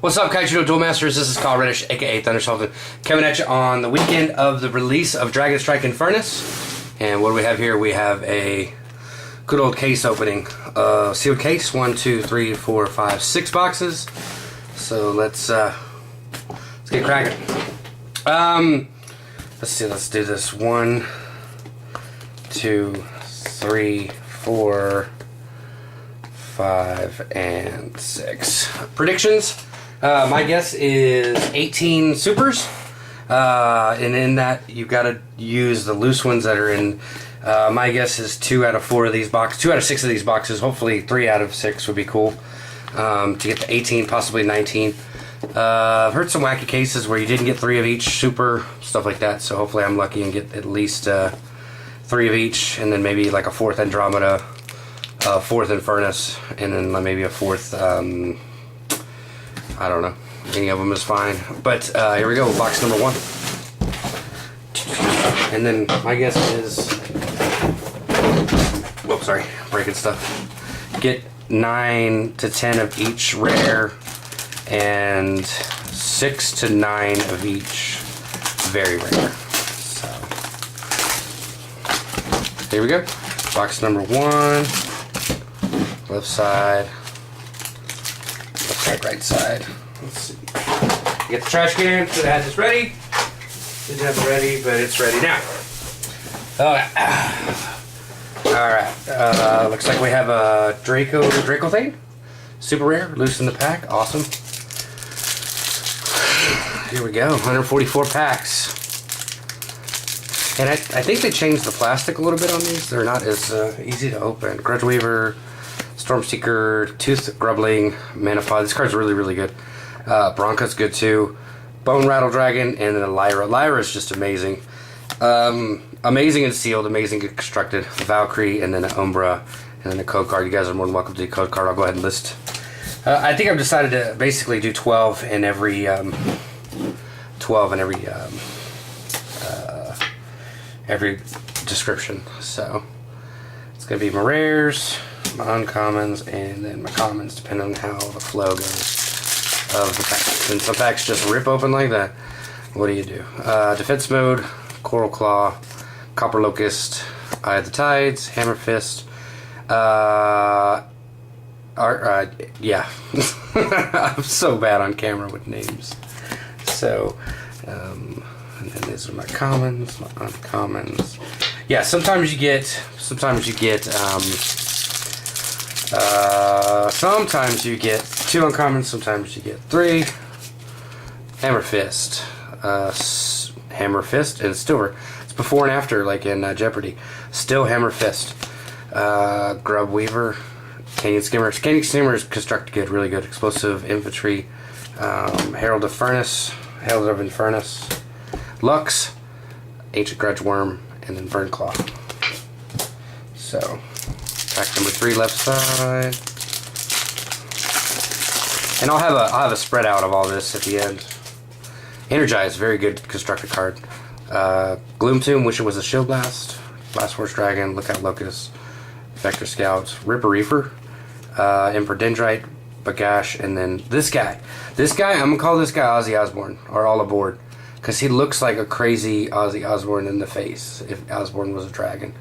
What's up, Kaijudo Duel Masters? This is Carl Reddish, aka Thunder Sultan, coming at you on the weekend of the release of DragonStrike Infernus. And what do we have here? We have a good old case opening. Sealed case, 1, 2, 3, 4, 5, 6 boxes. So let's get cracking. Let's see, let's do this. 1, 2, 3, 4, 5, and 6. Predictions. My guess is 18 supers, and in that you've got to use the loose ones that are in. My guess is 2 out of 4 of these boxes, 2 out of 6 of these boxes. Hopefully 3 out of 6 would be cool to get to 18, possibly 19. I've heard some wacky cases where you didn't get 3 of each super, stuff like that. So hopefully I'm lucky and get at least 3 of each, and then maybe like a 4th Andromeda, 4th Infernus, and then maybe a 4th. I don't know. Any of them is fine. But here we go, box number 1. And then my guess is, whoops, sorry, breaking stuff. Get 9 to 10 of each rare, and 6 to 9 of each very rare. So here we go. Box number 1. Left side. Right side. Let's see. Get the trash can. Should have had this ready. Didn't have it ready, but it's ready now. Alright. Looks like we have a Draco thing. Super rare. Loose in the pack. Awesome. Here we go. 144 packs. And I think they changed the plastic a little bit on these. They're not as easy to open. Grudge Weaver, Stormseeker, Tooth Grubbling, Manapod. This card's really, really good. Bronca's good too. Bone Rattle Dragon, and then a Lyra. Lyra is just amazing. Amazing and sealed, amazing and constructed. Valkyrie, and then an Umbra, and then a code card. You guys are more than welcome to do code card. I'll go ahead and list. I think I've decided to basically do 12 in every every description. So it's gonna be my rares, my uncommons, and then my commons, depending on how the flow goes of the packs. And some packs just rip open like that. What do you do? Defense mode, Coral Claw, Copper Locust, Eye of the Tides, Hammer Fist. Yeah. I'm so bad on camera with names. So, and then these are my commons, my uncommons. Yeah, sometimes you get 2 uncommons, sometimes you get 3. Hammer Fist. Hammer Fist, and still, it's before and after, like in Jeopardy. Still Hammer Fist. Grub Weaver. Canyon Skimmer. Canyon Skimmer is constructed good, really good. Explosive Infantry. Herald of Infernus. Lux. Ancient Grudge Worm, and then Burn Claw. So, pack number 3, left side. And I'll have a spread out of all this at the end. Energize, very good constructed card. Gloom Tomb, wish it was a Shield Blast. Blast Force Dragon, Lookout Locust, Vector Scout, Ripper Reaper, Emperor Dendrite, Bagash, and then this guy. This guy, I'm gonna call this guy Ozzy Osbourne, or All Aboard, because he looks like a crazy Ozzy Osbourne in the face if Osbourne was a dragon.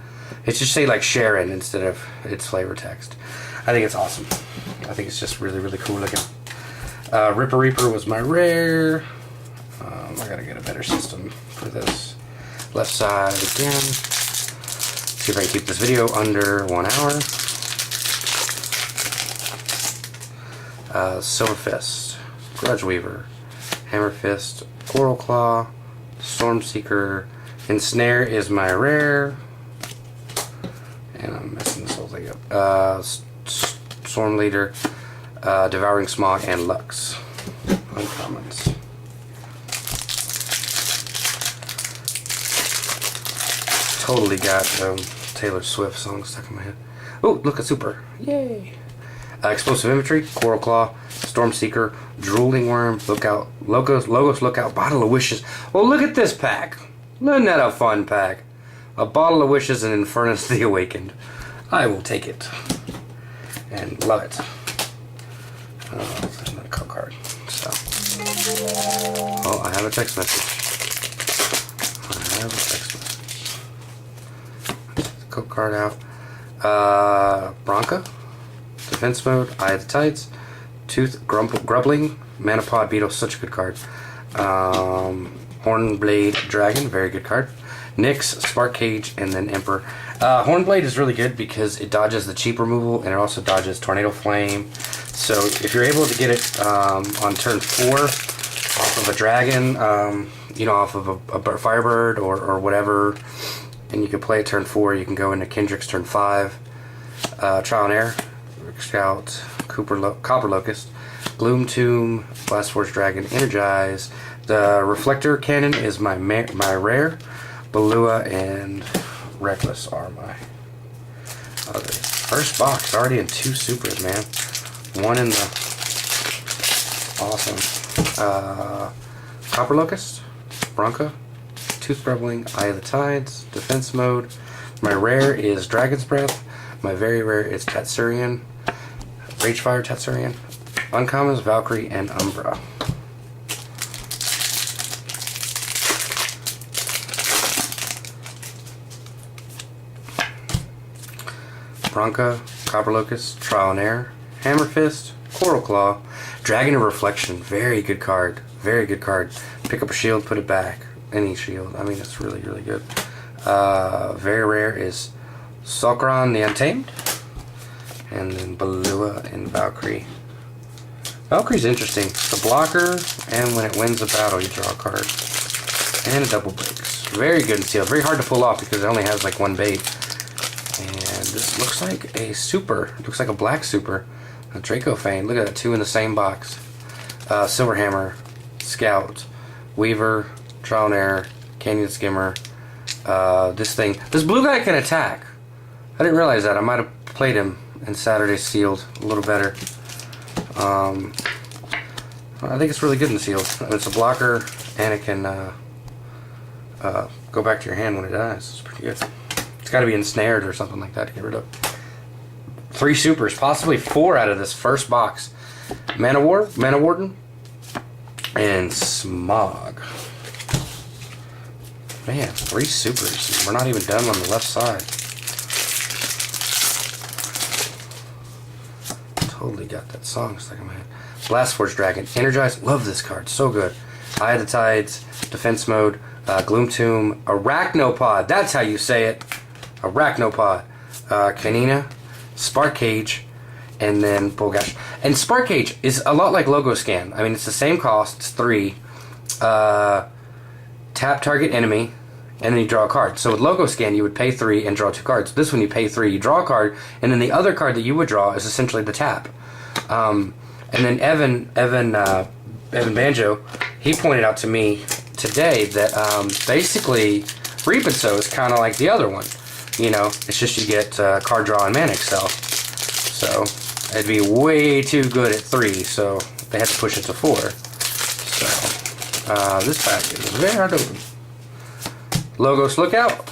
It should say like Sharon instead of its flavor text. I think it's awesome. I think it's just really, really cool looking. Ripper Reaper was my rare. I gotta get a better system for this. Left side again. See if I can keep this video under 1 hour. Silver Fist, Grudge Weaver, Hammer Fist, Coral Claw, Stormseeker, Ensnare is my rare. And I'm messing this whole thing up. Storm Leader, Devouring Smog, and Lux. Uncommons. Totally got Taylor Swift song stuck in my head. Oh, look, a super. Yay. Explosive Infantry, Coral Claw, Stormseeker, Drooling Worm, Logos Lookout, Bottle of Wishes. Well, look at this pack. Isn't that a fun pack? A Bottle of Wishes and Infernus the Awakened. I will take it. And love it. Another code card. So, have a text message. I have a text message. Code card out. Bronca. Defense mode. Eye of the Tides. Tooth Grubbling. Manapod Beetle. Such a good card. Hornblade Dragon. Very good card. Nyx, Spark Cage, and then Emperor. Hornblade is really good because it dodges the cheap removal and it also dodges Tornado Flame. So if you're able to get it on turn 4 off of a dragon, you know, off of a Firebird or whatever, and you can play it turn 4, you can go into Kendrick's turn 5. Trial and Error, Scout, Copper Locust, Gloom Tomb, Blast Force Dragon, Energize. The Reflector Cannon is my rare. Balua and Reckless are my others. First box, already in 2 supers, man. One in the awesome Copper Locust, Bronca, Tooth Grubbling, Eye of the Tides, Defense Mode. My rare is Dragon's Breath. My very rare is Tatsurian, Ragefire Tatsurian. Uncommons, Valkyrie, and Umbra. Bronca, Copper Locust, Trial and Error, Hammer Fist, Coral Claw, Dragon of Reflection. Very good card. Very good card. Pick up a shield, put it back. Any shield. I mean, it's really, really good. Very rare is Sulcaron the Untamed. And then Balua and Valkyrie. Valkyrie's interesting. It's a blocker, and when it wins a battle, you draw a card. And it double breaks. Very good and sealed. Very hard to pull off because it only has like 1 bait. And this looks like a super. It looks like a black super. A Draco Fane. Look at that, 2 in the same box. Silverhammer, Scout, Weaver, Trial and Error, Canyon Skimmer. This blue guy can attack. I didn't realize that. I might have played him in Saturday's Sealed a little better. I think it's really good in Sealed. It's a blocker, and it can go back to your hand when it dies. It's pretty good. It's got to be ensnared or something like that to get rid of. 3 supers, possibly 4 out of this first box. Mana Warden, and Smog. Man, 3 supers. We're not even done on the left side. Totally got that song stuck in my head. Blast Force Dragon, Energize. Love this card, so good. Eye of the Tides, Defense Mode, Gloom Tomb, Arachnopod. That's how you say it. Arachnopod, Canina, Spark Cage, and then Bolgash. And Spark Cage is a lot like Logo Scan. I mean, it's the same cost. It's 3. Tap target enemy, and then you draw a card. So with Logo Scan, you would pay 3 and draw 2 cards. This one, you pay 3, you draw a card, and then the other card that you would draw is essentially the tap. And then Evan Banjo, he pointed out to me today that basically Reap and Sow is kind of like the other one. You know, it's just you get card draw and mana excel. So it'd be way too good at 3, so they had to push it to 4. So this pack is very hard to open. Logos Lookout,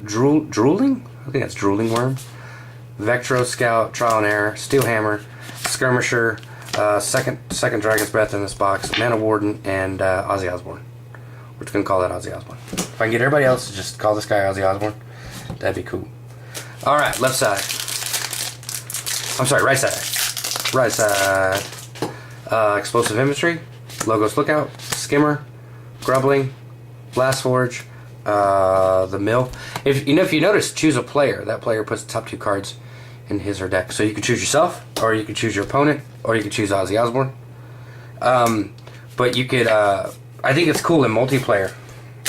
Drooling? I think that's Drooling Worm. Vectro Scout, Trial and Error, Steel Hammer, Skirmisher, second Dragon's Breath in this box, Mana Warden, and Ozzy Osbourne. We're just going to call that Ozzy Osbourne. If I can get everybody else to just call this guy Ozzy Osbourne, that'd be cool. Alright, left side. I'm sorry, right side. Right side. Explosive Infantry, Logos Lookout, Skimmer, Grubbling, Blast Forge, the Mill. If you notice, choose a player. That player puts the top 2 cards in his or deck. So you can choose yourself, or you can choose your opponent, or you can choose Ozzy Osbourne. But you could, I think it's cool in multiplayer.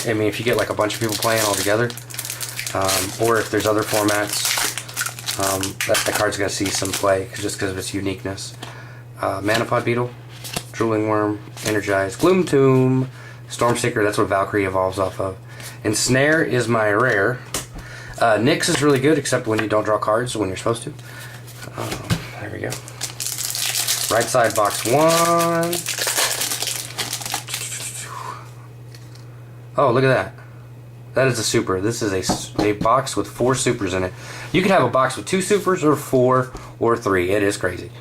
I mean, if you get like a bunch of people playing all together, or if there's other formats, that card's going to see some play just because of its uniqueness. Manapod Beetle, Drooling Worm, Energize, Gloom Tomb, Stormseeker, that's what Valkyrie evolves off of. Ensnare is my rare. Nyx is really good, except when you don't draw cards when you're supposed to. There we go. Right side box 1. Oh, look at that. That is a super. This is a box with 4 supers in it. You could have a box with 2 supers, or 4, or 3. It is crazy.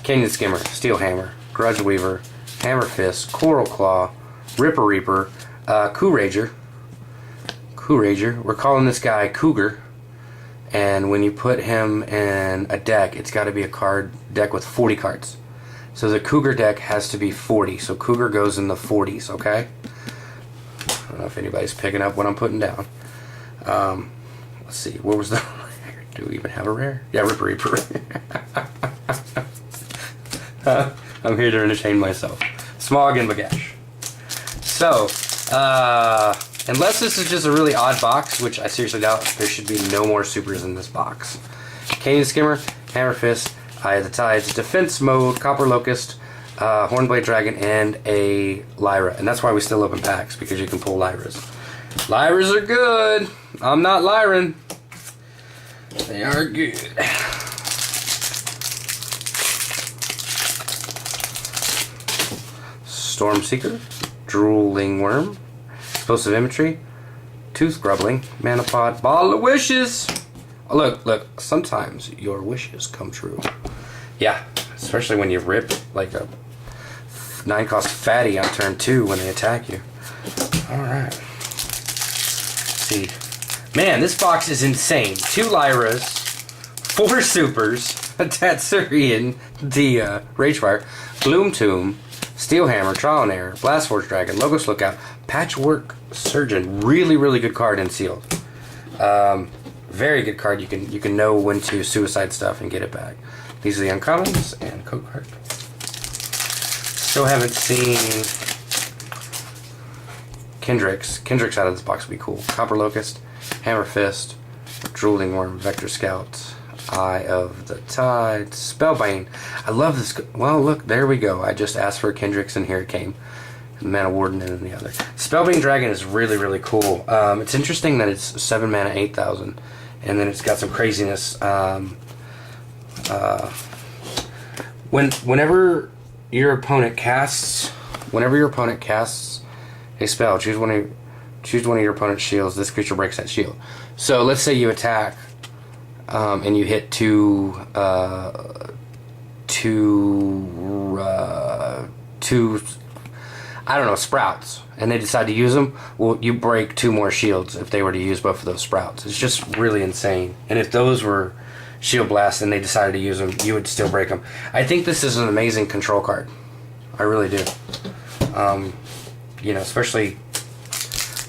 Canyon Skimmer, Steel Hammer, Grudge Weaver, Hammer Fist, Coral Claw, Ripper Reaper, Coup Rager. We're calling this guy Cougar. And when you put him in a deck, it's got to be a card deck with 40 cards. So the Cougar deck has to be 40. So Cougar goes in the 40s, okay? I don't know if anybody's picking up what I'm putting down. Let's see, where was the rare? Do we even have a rare? Yeah, Ripper Reaper. I'm here to entertain myself. Smog and Bagash. So, unless this is just a really odd box, which I seriously doubt, there should be no more supers in this box. Canyon Skimmer, Hammer Fist, Eye of the Tides, Defense Mode, Copper Locust, Hornblade Dragon, and a Lyra. And that's why we still open packs, because you can pull Lyras. Lyras are good. I'm not Lyran. They are good. Stormseeker, Drooling Worm, Explosive Imagery, Tooth Grubbling, Manapod, Bottle of Wishes. Oh, look, sometimes your wishes come true. Yeah, especially when you rip like a 9-cost fatty on turn 2 when they attack you. Alright. See. Man, this box is insane. 2 Lyras, 4 Supers, a Tatsurian, the Ragefire, Gloom Tomb, Steel Hammer, Trial and Error, Blast Forge Dragon, Logos Lookout, Patchwork Surgeon. Really, really good card in sealed. Very good card. You can know when to suicide stuff and get it back. These are the uncommons and code card. Still haven't seen Kendricks. Kendricks out of this box would be cool. Copper Locust, Hammer Fist, Drooling Worm, Vector Scout, Eye of the Tide, Spellbane. I love this. Well, look, there we go. I just asked for Kendricks and here it came. Mana Warden and then the other. Spellbane Dragon is really, really cool. It's interesting that it's 7 mana, 8,000. And then it's got some craziness. Whenever your opponent casts a spell, choose one of your opponent's shields. This creature breaks that shield. So let's say you attack, and you hit two I don't know, sprouts, and they decide to use them. Well, you break 2 more shields if they were to use both of those sprouts. It's just really insane. And if those were shield blasts and they decided to use them, you would still break them. I think this is an amazing control card. I really do. You know, especially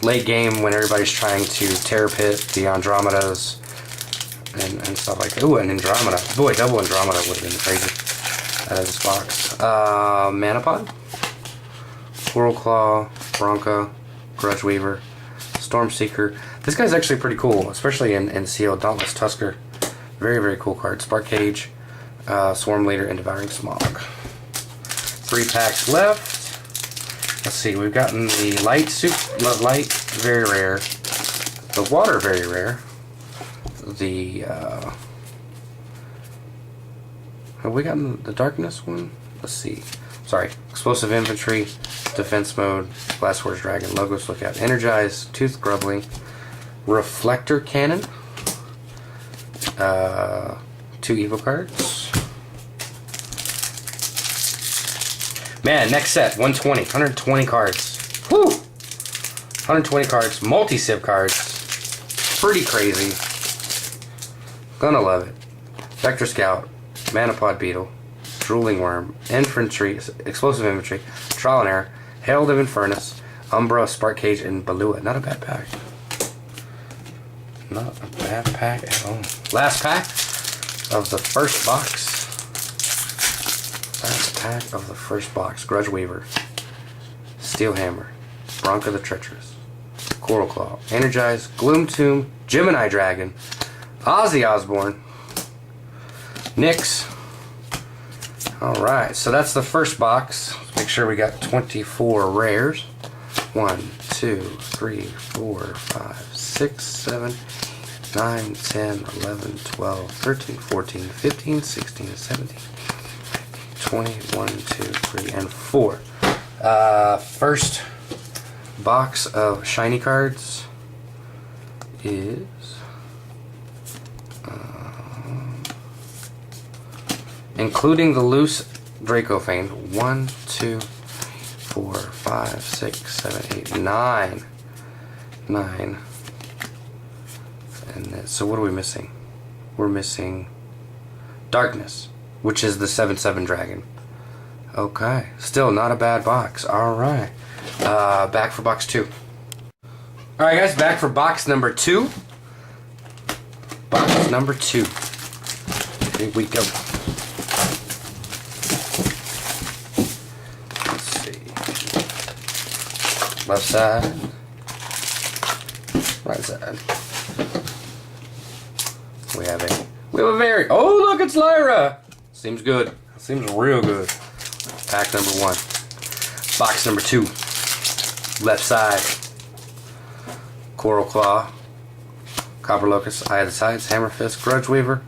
late game when everybody's trying to Terror Pit the Andromedas and stuff like that. Ooh, an Andromeda. Boy, double Andromeda would have been crazy out of this box. Manapod, Coral Claw, Bronca, Grudge Weaver, Stormseeker. This guy's actually pretty cool, especially in sealed. Dauntless Tusker. Very, very cool card. Spark Cage, Swarm Leader, and Devouring Smog. 3 packs left. Let's see, we've gotten the light, very rare. The water, very rare. The, have we gotten the darkness one? Let's see. Sorry. Explosive Infantry, Defense Mode, Blast Forge Dragon, Logos Lookout, Energize, Tooth Grubbling, Reflector Cannon, 2 Evo cards. Man, next set, 120 cards. Whew! 120 cards, multi-sib cards. Pretty crazy. Gonna love it. Vector Scout, Manapod Beetle, Drooling Worm, Infantry, Explosive Infantry, Trial and Error, Herald of Infernus, Umbra, Spark Cage, and Balua. Not a bad pack. Not a bad pack at all. Last pack of the first box. Last pack of the first box. Grudge Weaver, Steel Hammer, Bronca the Treacherous, Coral Claw, Energize, Gloom Tomb, Gemini Dragon, Ozzy Osbourne, Nyx. Alright, so that's the first box. Let's make sure we got 24 rares. 1, 2, 3, 4, 5, 6, 7, 9, 10, 11, 12, 13, 14, 15, 16, 17, 20, 1, 2, 3, and 4. First box of shiny cards is including the loose Dracofane. 1, 2, 4, 5, 6, 7, 8, 9. 9. And then, so what are we missing? We're missing Darkness, which is the 7/7 dragon. Okay, still not a bad box. Alright. Back for box 2. Alright guys, back for box number 2. Box number 2. Here we go. Let's see. Left side. Right side. We have a very, oh look, it's Lyra. Seems good. Seems real good. Pack number 1. Box number 2. Left side. Coral Claw. Copper Locust. Eye of the Sides. Hammer Fist. Grudge Weaver.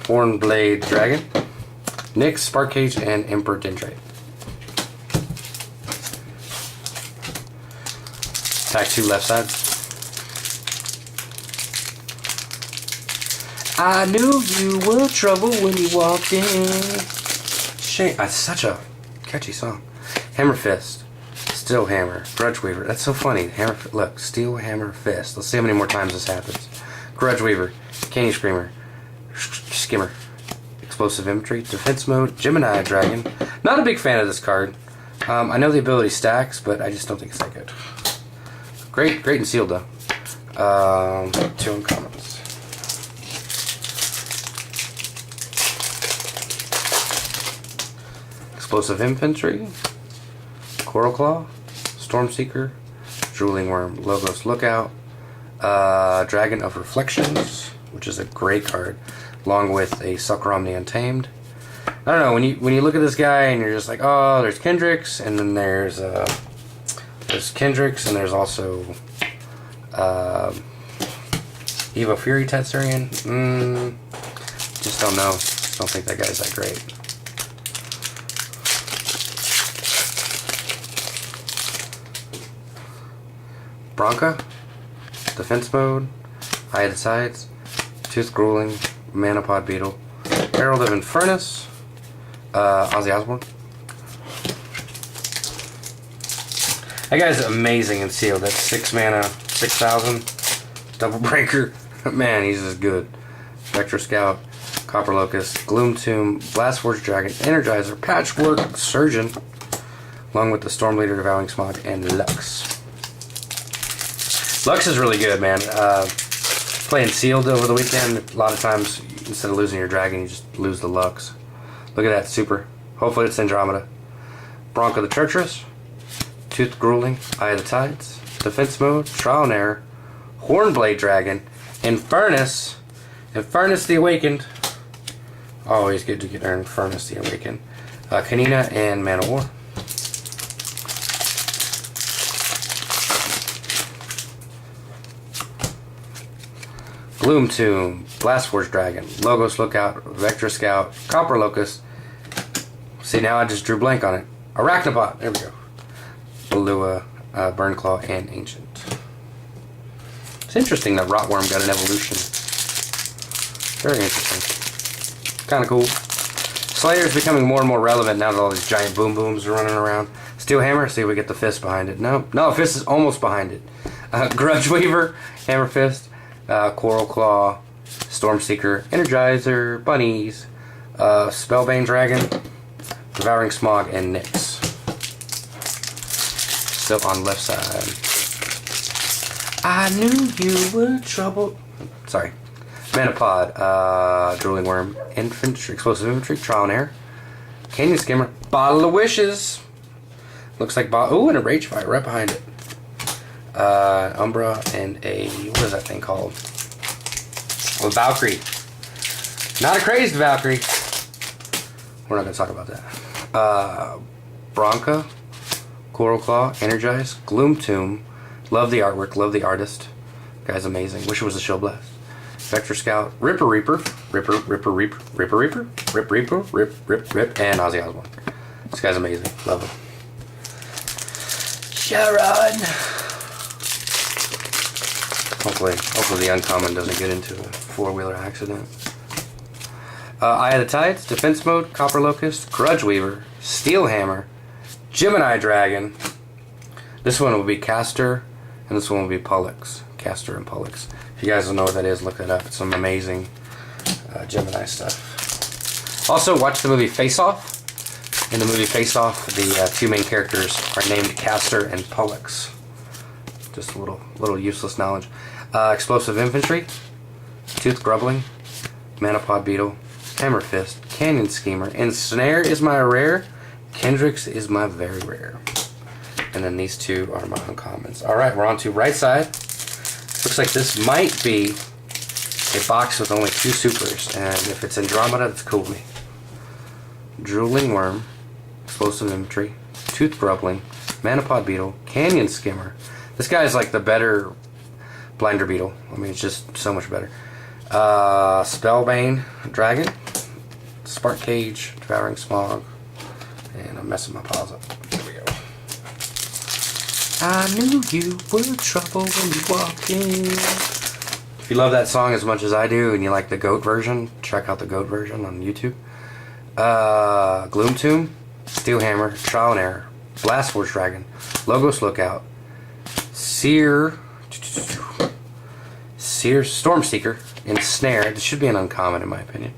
Hornblade Dragon. Nyx, Spark Cage, and Emperor Dendrite. Pack 2 left side. I knew you were trouble when you walked in. Shame. That's such a catchy song. Hammer Fist. Steel Hammer. Grudge Weaver. That's so funny. Hammer. Look. Steel Hammer Fist. Let's see how many more times this happens. Grudge Weaver. Candy Screamer. Skimmer. Explosive Infantry. Defense Mode. Gemini Dragon. Not a big fan of this card. I know the ability stacks, but I just don't think it's that good. Great and sealed though. 2 uncommons. Explosive Infantry, Coral Claw, Stormseeker, Drooling Worm, Logos Lookout, Dragon of Reflections, which is a great card, along with a Suckerom the Untamed. I don't know, when you look at this guy and you're just like, oh, there's Kendricks, and then there's Kendricks, and there's also Evo Fury Tetsurian. Just don't know. Don't think that guy's that great. Bronca, Defense Mode, Eye of the Sides, Tooth Grueling, Manapod Beetle, Herald of Infernus, Ozzy Osbourne. That guy's amazing and sealed. That's 6 mana, 6,000, Double Breaker. Man, he's just good. Vector Scout, Copper Locust, Gloom Tomb, Blast Forge Dragon, Energizer, Patchwork Surgeon, along with the Storm Leader, Devouring Smog, and Lux. Lux is really good, man. Playing sealed over the weekend, a lot of times instead of losing your dragon, you just lose the Lux. Look at that, super. Hopefully it's Andromeda. Bronco the Treacherous, Tooth Grueling, Eye of the Tides, Defense Mode, Trial and Error, Hornblade Dragon, Infernus, Infernus the Awakened. Always good to get Infernus the Awakened. Kanina and Man of War. Gloom Tomb, Blast Forge Dragon, Logos Lookout, Vector Scout, Copper Locust. See, now I just drew blank on it. Arachnopod, there we go. Balua, Burnclaw, and Ancient. It's interesting that Rotworm got an evolution. Very interesting. Kind of cool. Slayer's becoming more and more relevant now that all these giant boom booms are running around. Steel Hammer, see if we get the fist behind it. No, fist is almost behind it. Grudge Weaver, Hammer Fist. Coral Claw, Stormseeker, Energizer, Bunnies, Spellbane Dragon, Devouring Smog, and Nyx. Still on left side. I knew you were trouble. Sorry. Manapod, Drooling Worm, Infantry, Explosive Infantry, Trial and Error, Canyon Skimmer, Bottle of Wishes. Looks like ooh, and a Rage Fire right behind it. Umbra, and a, what is that thing called? A Valkyrie. Not a crazed Valkyrie. We're not going to talk about that. Bronca, Coral Claw, Energize, Gloom Tomb. Love the artwork, love the artist. Guy's amazing. Wish it was a Shield Blast. Vector Scout, Ripper Reaper, Rip, and Ozzy Osbourne. This guy's amazing. Love him. Sharon! Hopefully the uncommon doesn't get into a four-wheeler accident. Eye of the Tides, Defense Mode, Copper Locust, Grudge Weaver, Steel Hammer, Gemini Dragon. This one will be Caster, and this one will be Pollux. Caster and Pollux. If you guys don't know what that is, look it up. It's some amazing Gemini stuff. Also, watch the movie Face Off. In the movie Face Off, the two main characters are named Caster and Pollux. Just a little useless knowledge. Explosive Infantry, Tooth Grubbling, Manapod Beetle, Hammer Fist, Canyon Schemer, Ensnare is my rare, Kendricks is my very rare. And then these two are my uncommons. Alright, we're on to right side. Looks like this might be a box with only 2 supers, and if it's Andromeda, that's cool with me. Drooling Worm, Explosive Infantry, Tooth Grubbling, Manapod Beetle, Canyon Skimmer. This guy is like the better Blinder Beetle. I mean, it's just so much better. Spellbane Dragon, Spark Cage, Devouring Smog, and I'm messing my paws up. There we go. I knew you were trouble when you walked in. If you love that song as much as I do and you like the GOAT version, check out the GOAT version on YouTube. Gloom Tomb, Steel Hammer, Trial and Error, Blast Force Dragon, Logos Lookout, Seer, Storm Seeker, and Snare. This should be an uncommon in my opinion,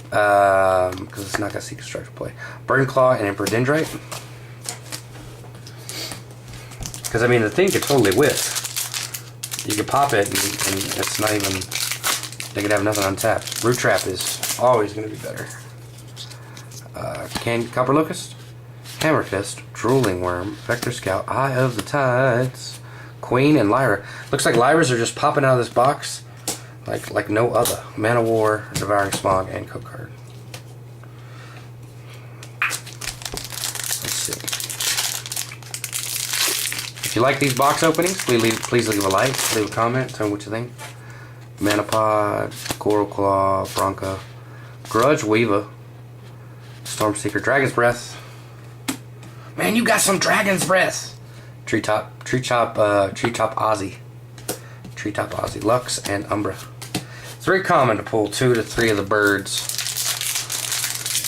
because it's not got Secret Strike to play. Burn Claw and Emperor Dendrite. Because I mean, the thing could totally whiff. You could pop it, and it's not even. They could have nothing untapped. Root Trap is always going to be better. Copper Locust, Hammer Fist, Drooling Worm, Vector Scout, Eye of the Tides, Queen, and Lyra. Looks like Lyras are just popping out of this box like no other. Mana War, Devouring Smog, and Code Card. Let's see. If you like these box openings, please leave a like, leave a comment, tell me what you think. Manapod, Coral Claw, Bronca, Grudge Weaver, Stormseeker, Dragon's Breath. Man, you got some Dragon's Breath. Treetop Ozzy. Treetop Ozzy, Lux, and Umbra. It's very common to pull 2 to 3 of the birds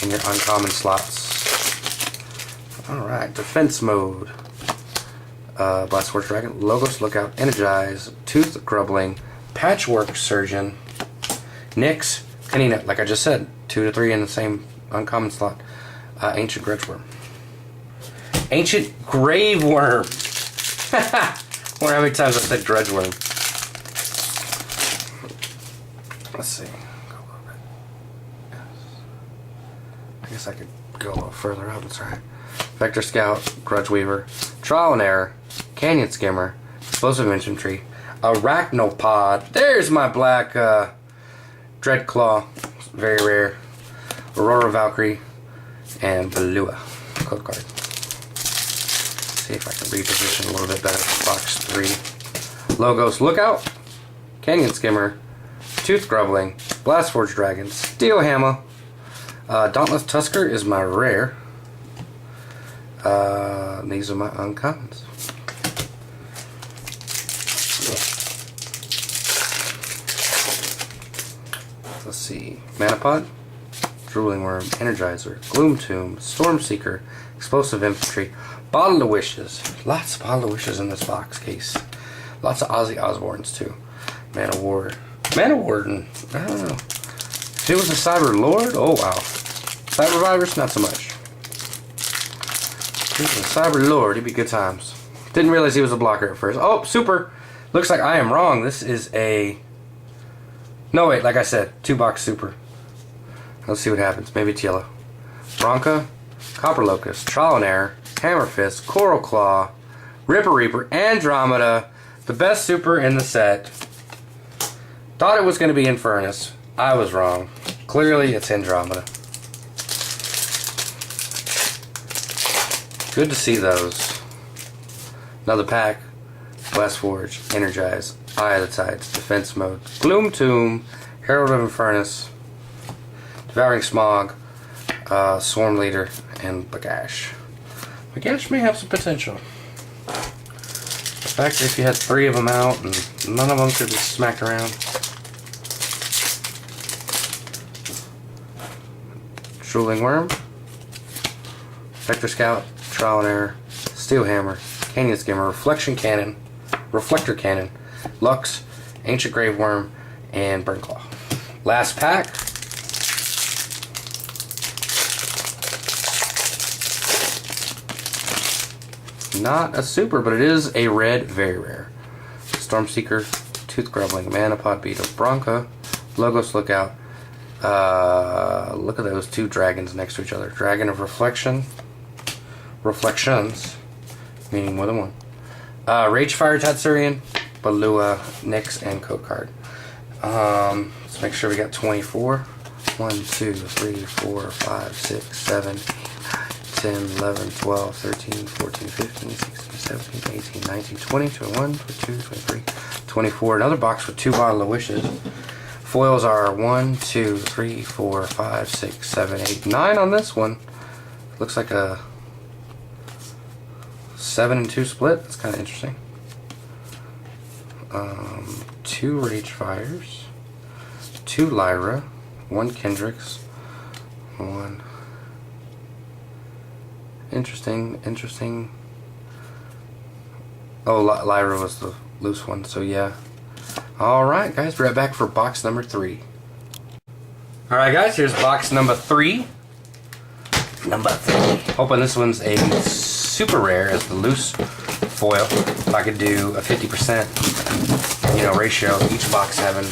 in your uncommon slots. Alright, Defense Mode. Blast Force Dragon, Logos Lookout, Energize, Tooth Grubbling, Patchwork Surgeon, Nyx, Kanina, like I just said, 2 to 3 in the same uncommon slot. Ancient Grudgeworm. Ancient Graveworm. I wonder how many times I said Grudgeworm. Let's see. Go a little bit. Yes. I guess I could go a little further up. That's right. Vector Scout, Grudge Weaver, Trial and Error, Canyon Skimmer, Explosive Infantry, Arachnopod. There's my black Dreadclaw. Very rare. Aurora Valkyrie, and Balua. Code card. See if I can reposition a little bit better. Box 3. Logos Lookout, Canyon Skimmer, Tooth Grubbling, Blast Forge Dragon, Steel Hammer, Dauntless Tusker is my rare. These are my uncommons. Let's see. Manapod, Drooling Worm, Energizer, Gloom Tomb, Stormseeker, Explosive Infantry, Bottle of Wishes. Lots of Bottle of Wishes in this box case. Lots of Ozzy Osbournes too. Mana Warden. Mana Warden. I don't know. If it was a Cyber Lord, oh wow. Cyber Virus, not so much. If it was a Cyber Lord, it'd be good times. Didn't realize he was a blocker at first. Oh, super. Looks like I am wrong. This is a... No, wait, like I said, 2-box super. Let's see what happens. Maybe it's yellow. Bronca, Copper Locust, Trial and Error, Hammer Fist, Coral Claw, Ripper Reaper, Andromeda. The best super in the set. Thought it was going to be Infernus. I was wrong. Clearly, it's Andromeda. Good to see those. Another pack. Blast Forge, Energize, Eye of the Tides, Defense Mode, Gloom Tomb, Herald of Infernus, Devouring Smog, Swarm Leader, and Bagash. Bagash may have some potential. The fact that if you had 3 of them out and none of them could be smacked around. Drooling Worm, Vector Scout, Trial and Error, Steel Hammer, Canyon Skimmer, Reflector Cannon, Lux, Ancient Graveworm, and Burnclaw. Last pack. Not a super, but it is a red, very rare. Stormseeker, Tooth Grubbling, Manapod Beetle, Bronca, Logos Lookout. Look at those two dragons next to each other. Dragon of Reflections, meaning more than one. Ragefire Tatsurian, Balua, Nyx, and Code Card. Let's make sure we got 24. 1, 2, 3, 4, 5, 6, 7, 8, 10, 11, 12, 13, 14, 15, 16, 17, 18, 19, 20, 21, 22, 23, 24. Another box with 2 Bottle of Wishes. Foils are 1, 2, 3, 4, 5, 6, 7, 8, 9 on this one. Looks like a 7 and 2 split. That's kind of interesting. 2 Ragefires, 2 Lyra, 1 Kendricks, 1. Interesting. Oh, Lyra was the loose one, so yeah. Alright, guys, we're right back for box number 3. Alright, guys, here's box number 3. Hoping this one's a super rare as the loose foil. If I could do a 50%, ratio, each box having,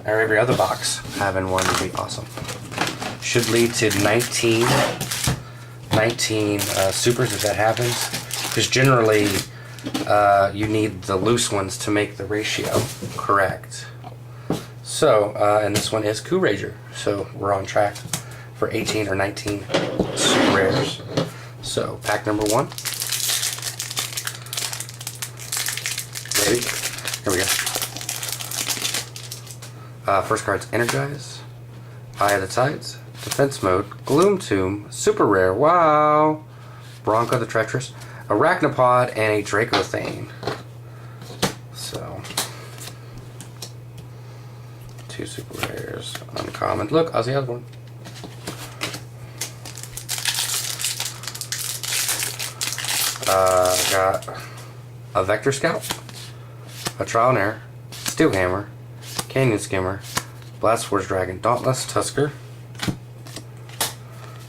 or every other box having one would be awesome. Should lead to 19 supers if that happens. Because generally, you need the loose ones to make the ratio correct. So, and this one is Coup Rager. So we're on track for 18 or 19 super rares. So, pack number 1. Ready? Here we go. First card's Energize, Eye of the Tides, Defense Mode, Gloom Tomb, super rare, wow! Bronca the Treacherous, Arachnopod, and a Dracothane. So, 2 super rares, uncommon. Look, Ozzy Osbourne. Got a Vector Scout, a Trial and Error, Steel Hammer, Canyon Skimmer, Blast Force Dragon, Dauntless Tusker,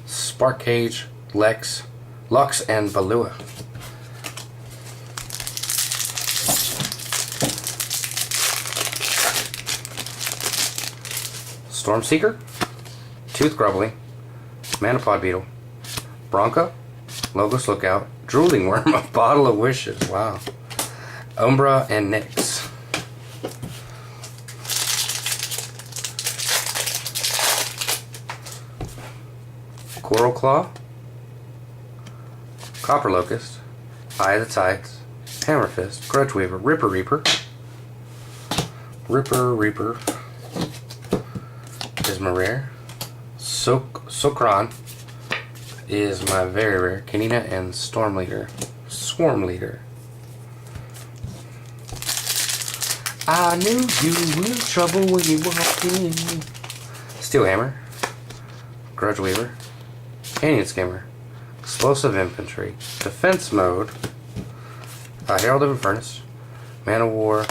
Spark Cage, Lux, and Balua. Stormseeker, Tooth Grubbling, Manapod Beetle, Bronca, Logos Lookout, Drooling Worm, a Bottle of Wishes, wow. Umbra and Nyx. Coral Claw, Copper Locust, Eye of the Tides, Hammer Fist, Grudge Weaver, Ripper Reaper is my rare. Sokron is my very rare. Kanina and Swarm Leader. I knew you were in trouble when you walked in. Steel Hammer, Grudge Weaver, Canyon Skimmer, Explosive Infantry, Defense Mode, Herald of Infernus, Man of War,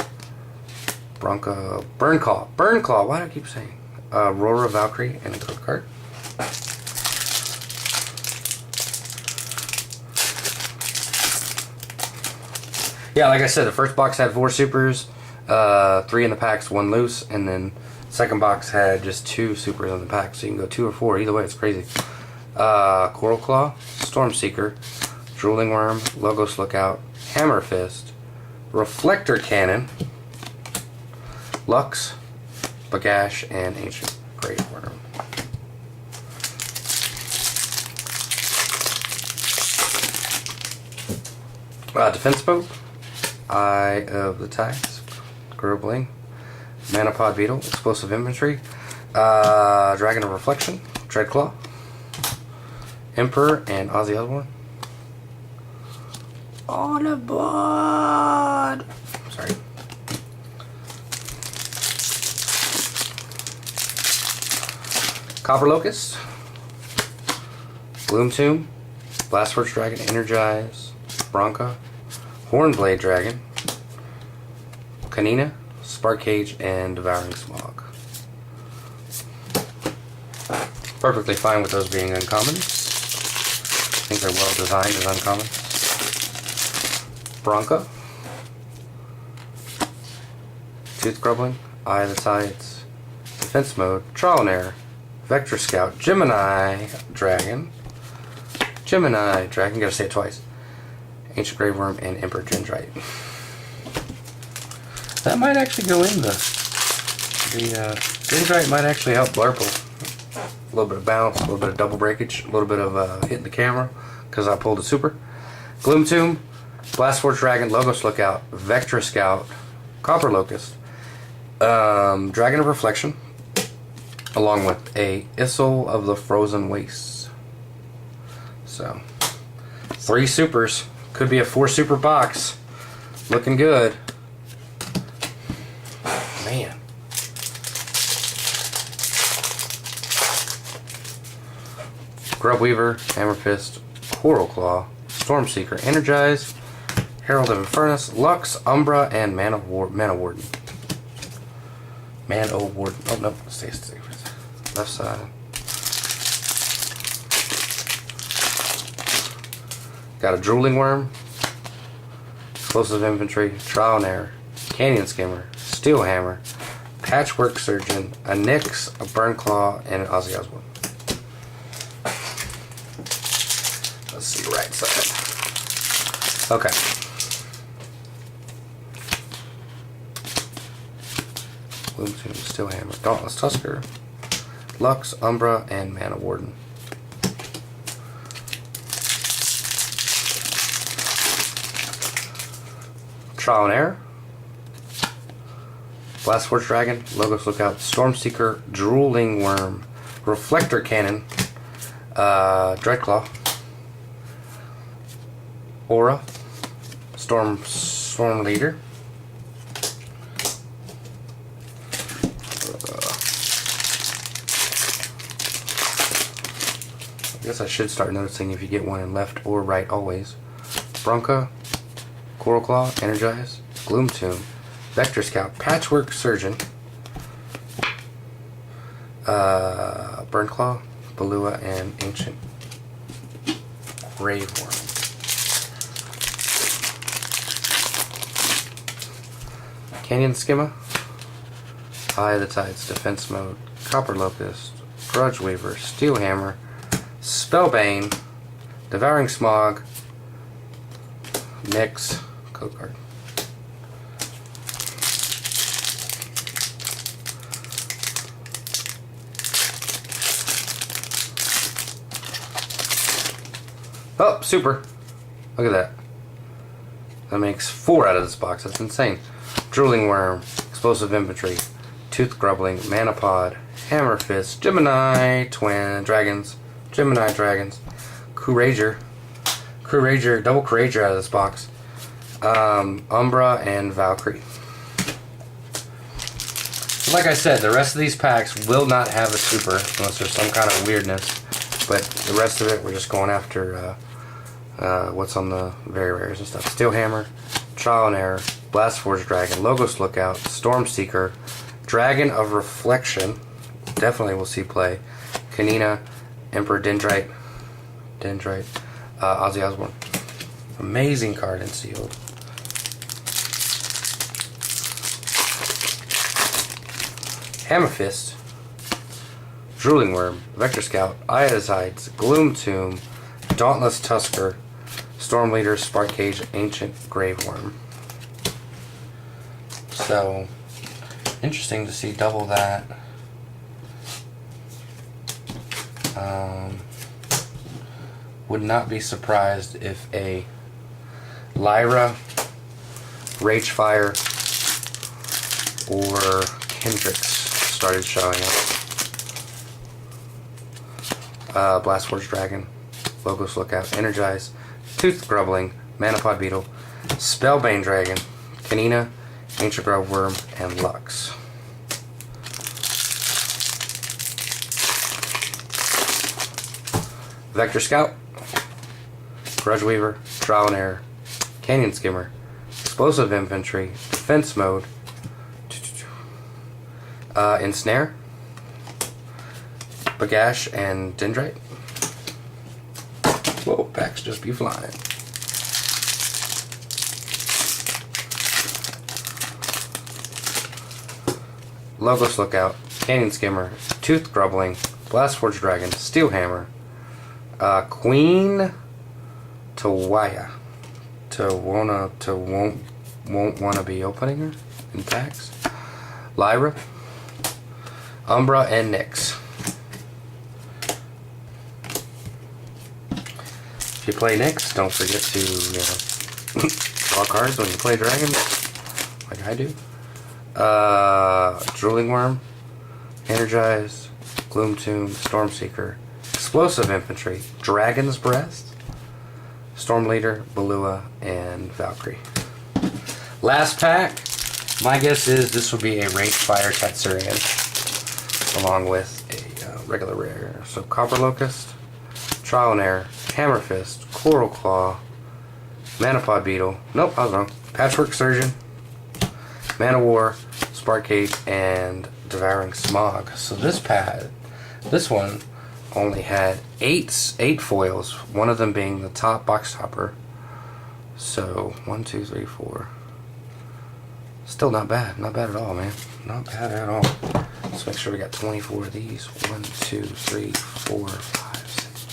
Bronca, Burnclaw, why do I keep saying? Aurora Valkyrie, and a code card. Yeah, like I said, the first box had 4 supers, 3 in the packs, 1 loose, and then second box had just 2 supers in the pack, so you can go 2 or 4. Either way, it's crazy. Coral Claw, Stormseeker, Drooling Worm, Logos Lookout, Hammer Fist, Reflector Cannon, Lux, Bagash, and Ancient Graveworm. Defense Mode, Eye of the Tides, Grubbling, Manapod Beetle, Explosive Infantry, Dragon of Reflection, Dreadclaw, Emperor, and Ozzy Osbourne. On a board! Sorry. Copper Locust, Gloom Tomb, Blastforce Dragon, Energize, Bronca, Hornblade Dragon, Kanina, Spark Cage, and Devouring Smog. Perfectly fine with those being uncommons. I think they're well designed as uncommons. Bronca, Tooth Grubbling, Eye of the Tides, Defense Mode, Trial and Error, Vector Scout, Gemini Dragon, gotta say it twice, Ancient Graveworm, and Emperor Dendrite. That might actually go in the Dendrite might actually help Blarple. A little bit of bounce, a little bit of double breakage, a little bit of hitting the camera because I pulled a super. Gloom Tomb, Blastforce Dragon, Logos Lookout, Vector Scout, Copper Locust, Dragon of Reflection, along with a Issel of the Frozen Wastes. So, 3 supers. Could be a 4 super box. Looking good. Man. Grubweaver, Hammer Fist, Coral Claw, Stormseeker, Energize, Herald of Infernus, Lux, Umbra, and Mana Warden. Mana Warden. Oh no, stay left side. Got a Drooling Worm, Explosive Infantry, Trial and Error, Canyon Skimmer, Steel Hammer, Patchwork Surgeon, a Nyx, a Burn Claw, and an Ozzy Osbourne. Let's see, right side. Okay. Gloom Tomb, Steel Hammer, Dauntless Tusker, Lux, Umbra, and Mana Warden. Trial and Error, Blastforce Dragon, Logos Lookout, Stormseeker, Drooling Worm, Reflector Cannon, Dreadclaw, Aura, Storm Leader, I guess I should start noticing if you get one in left or right always. Bronca, Coral Claw, Energize, Gloom Tomb, Vector Scout, Patchwork Surgeon, Burn Claw, Balua, and Ancient Graveworm. Canyon Skimmer, Eye of the Tides, Defense Mode, Copper Locust, Grudge Weaver, Steel Hammer, Spellbane, Devouring Smog, Nyx, Code Card. Oh, super. Look at that. That makes 4 out of this box. That's insane. Drooling Worm, Explosive Infantry, Tooth Grubbling, Manapod, Hammer Fist, Gemini Dragons, Crew Rager, double Crew Rager out of this box, Umbra, and Valkyrie. Like I said, the rest of these packs will not have a super unless there's some kind of weirdness, but the rest of it we're just going after what's on the very rares and stuff. Steel Hammer, Trial and Error, Blastforce Dragon, Logos Lookout, Stormseeker, Dragon of Reflection, definitely will see play, Kanina, Emperor Dendrite, Ozzy Osbourne. Amazing card and sealed. Hammer Fist, Drooling Worm, Vector Scout, Eye of the Tides, Gloom Tomb, Dauntless Tusker, Storm Leader, Spark Cage, Ancient Graveworm. So, interesting to see double that. Would not be surprised if a Lyra, Ragefire, or Kendrix started showing up. Blastforce Dragon, Logos Lookout, Energize, Tooth Grubbling, Manapod Beetle, Spellbane Dragon, Kanina, Ancient Graveworm, and Lux. Vector Scout, Grudge Weaver, Trial and Error, Canyon Skimmer, Explosive Infantry, Defense Mode, Ensnare, Bagash, and Dendrite. Whoa, packs just be flying. Logos Lookout, Canyon Skimmer, Tooth Grubbling, Blastforged Dragon, Steel Hammer, Queen Tawaya. Won't wanna be opening her in packs. Lyra, Umbra, and Nyx. If you play Nyx, don't forget to draw cards when you play dragons, like I do. Drooling Worm, Energize, Gloom Tomb, Stormseeker, Explosive Infantry, Dragon's Breath, Storm Leader, Balua, and Valkyrie. Last pack. My guess is this will be a Ranged Fire Tatsurian, along with a regular rare. So Copper Locust, Trial and Error, Hammer Fist, Coral Claw, Manapod Beetle. Nope, I was wrong. Patchwork Surgeon, Mana War, Spark Cage, and Devouring Smog. So this one only had eight foils, one of them being the top box topper. So 1, 2, 3, 4. Still not bad. Not bad at all, man. Not bad at all. Let's make sure we got 24 of these. 1, 2, 3, 4, 5, 6,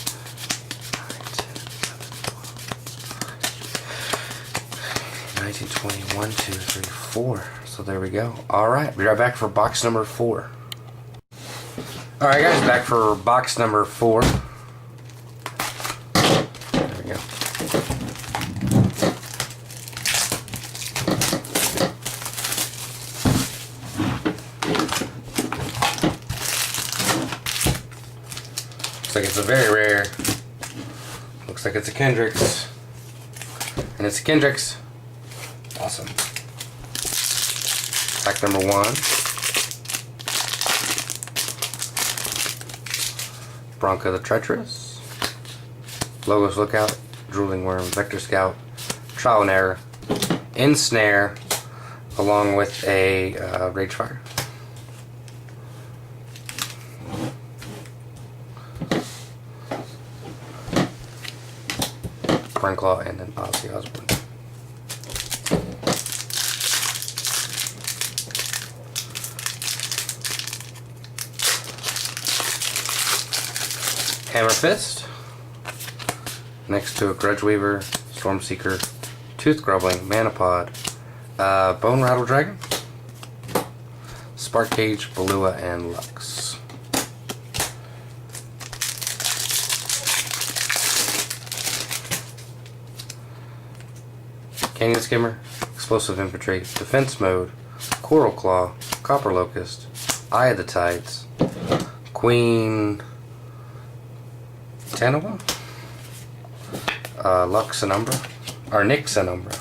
9, 10, 11, 12, 19, 20, 1, 2, 3, 4. So there we go. Alright, be right back for box number 4. Alright guys, back for box number 4. There we go. Looks like it's a very rare. Looks like it's a Kendricks. And it's a Kendricks. Awesome. Pack number 1. Bronca the Treacherous, Logos Lookout, Drooling Worm, Vector Scout, Trial and Error, Ensnare, along with a Rage Fire. Claw, and an Ozzy Osbourne. Hammer Fist, next to a Grudge Weaver, Stormseeker, Tooth Grubbling, Manapod, Bone Rattle Dragon, Spark Cage, Balua, and Lux. Canyon Skimmer, Explosive Infantry, Defense Mode, Coral Claw, Copper Locust, Eye of the Tides, Queen Tanawa, Lux and Umbra, or Nyx and Umbra.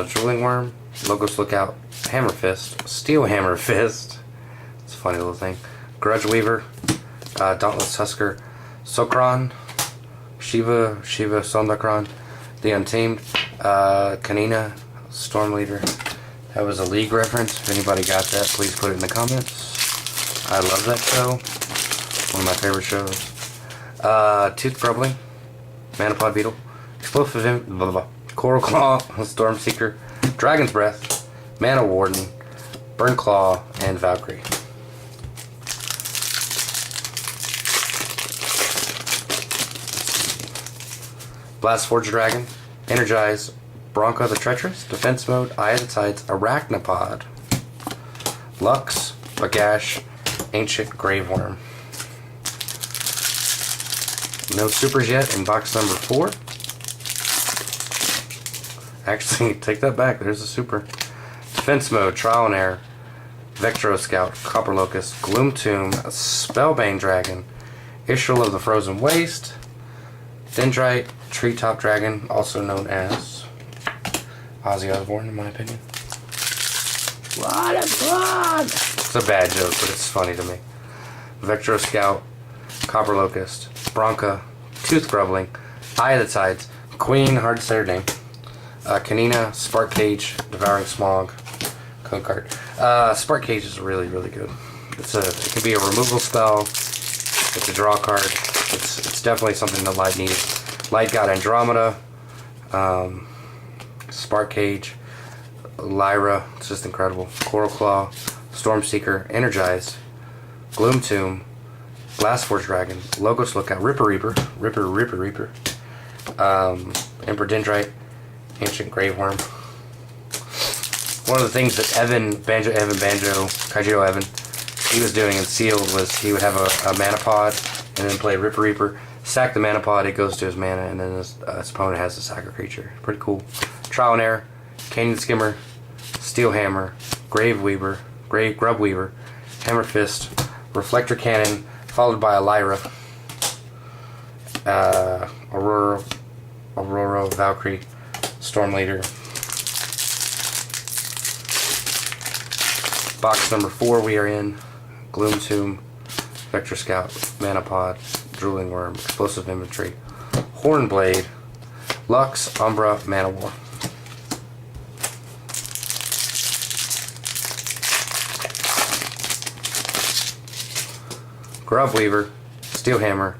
Drooling Worm, Logos Lookout, Hammer Fist, Steel Hammer Fist, it's a funny little thing, Grudge Weaver, Dauntless Husker, Sokron, Shiva Sondakron, The Untamed, Kanina, Storm Leader. That was a League reference. If anybody got that, please put it in the comments. I love that show. One of my favorite shows. Tooth Grubbling, Manapod Beetle, Explosive Coral Claw, Stormseeker, Dragon's Breath, Mana Warden, Burn Claw, and Valkyrie. Blastforged Dragon, Energize, Bronca the Treacherous, Defense Mode, Eye of the Tides, Arachnopod, Lux, Bagash, Ancient Graveworm. No supers yet in box number 4. Actually, take that back, there's a super. Defense Mode, Trial and Error, Vectro Scout, Copper Locust, Gloom Tomb, Spellbane Dragon, Ishral of the Frozen Waste, Dendrite, Treetop Dragon, also known as Ozzy Osbourne, in my opinion. What a plug! It's a bad joke, but it's funny to me. Vectro Scout, Copper Locust, Bronca, Tooth Grubbling, Eye of the Tides, Queen, hard to say her name, Canina, Spark Cage, Devouring Smog, code card. Spark Cage is really, really good. It can be a removal spell. It's a draw card. It's definitely something that Light needed. Light got Andromeda, Spark Cage, Lyra, it's just incredible. Coral Claw, Stormseeker, Energize, Gloom Tomb, Blastforge Dragon, Logos Lookout, Ripper Reaper, Emperor Dendrite, Ancient Graveworm. One of the things that Kaijudo Evan, he was doing in Sealed was he would have a mana pod and then play Ripper Reaper, sack the mana pod, it goes to his mana, and then his opponent has to sack a creature. Pretty cool. Trial and Error, Canyon Skimmer, Steel Hammer, Grub Weaver, Hammer Fist, Reflector Cannon, followed by a Lyra, Aurora, Valkyrie, Storm Leader. Box number 4 we are in. Gloom Tomb, Vector Scout, Mana Pod, Drooling Worm, Explosive Inventory, Hornblade, Lux, Umbra, Mana War. Grub Weaver, Steel Hammer,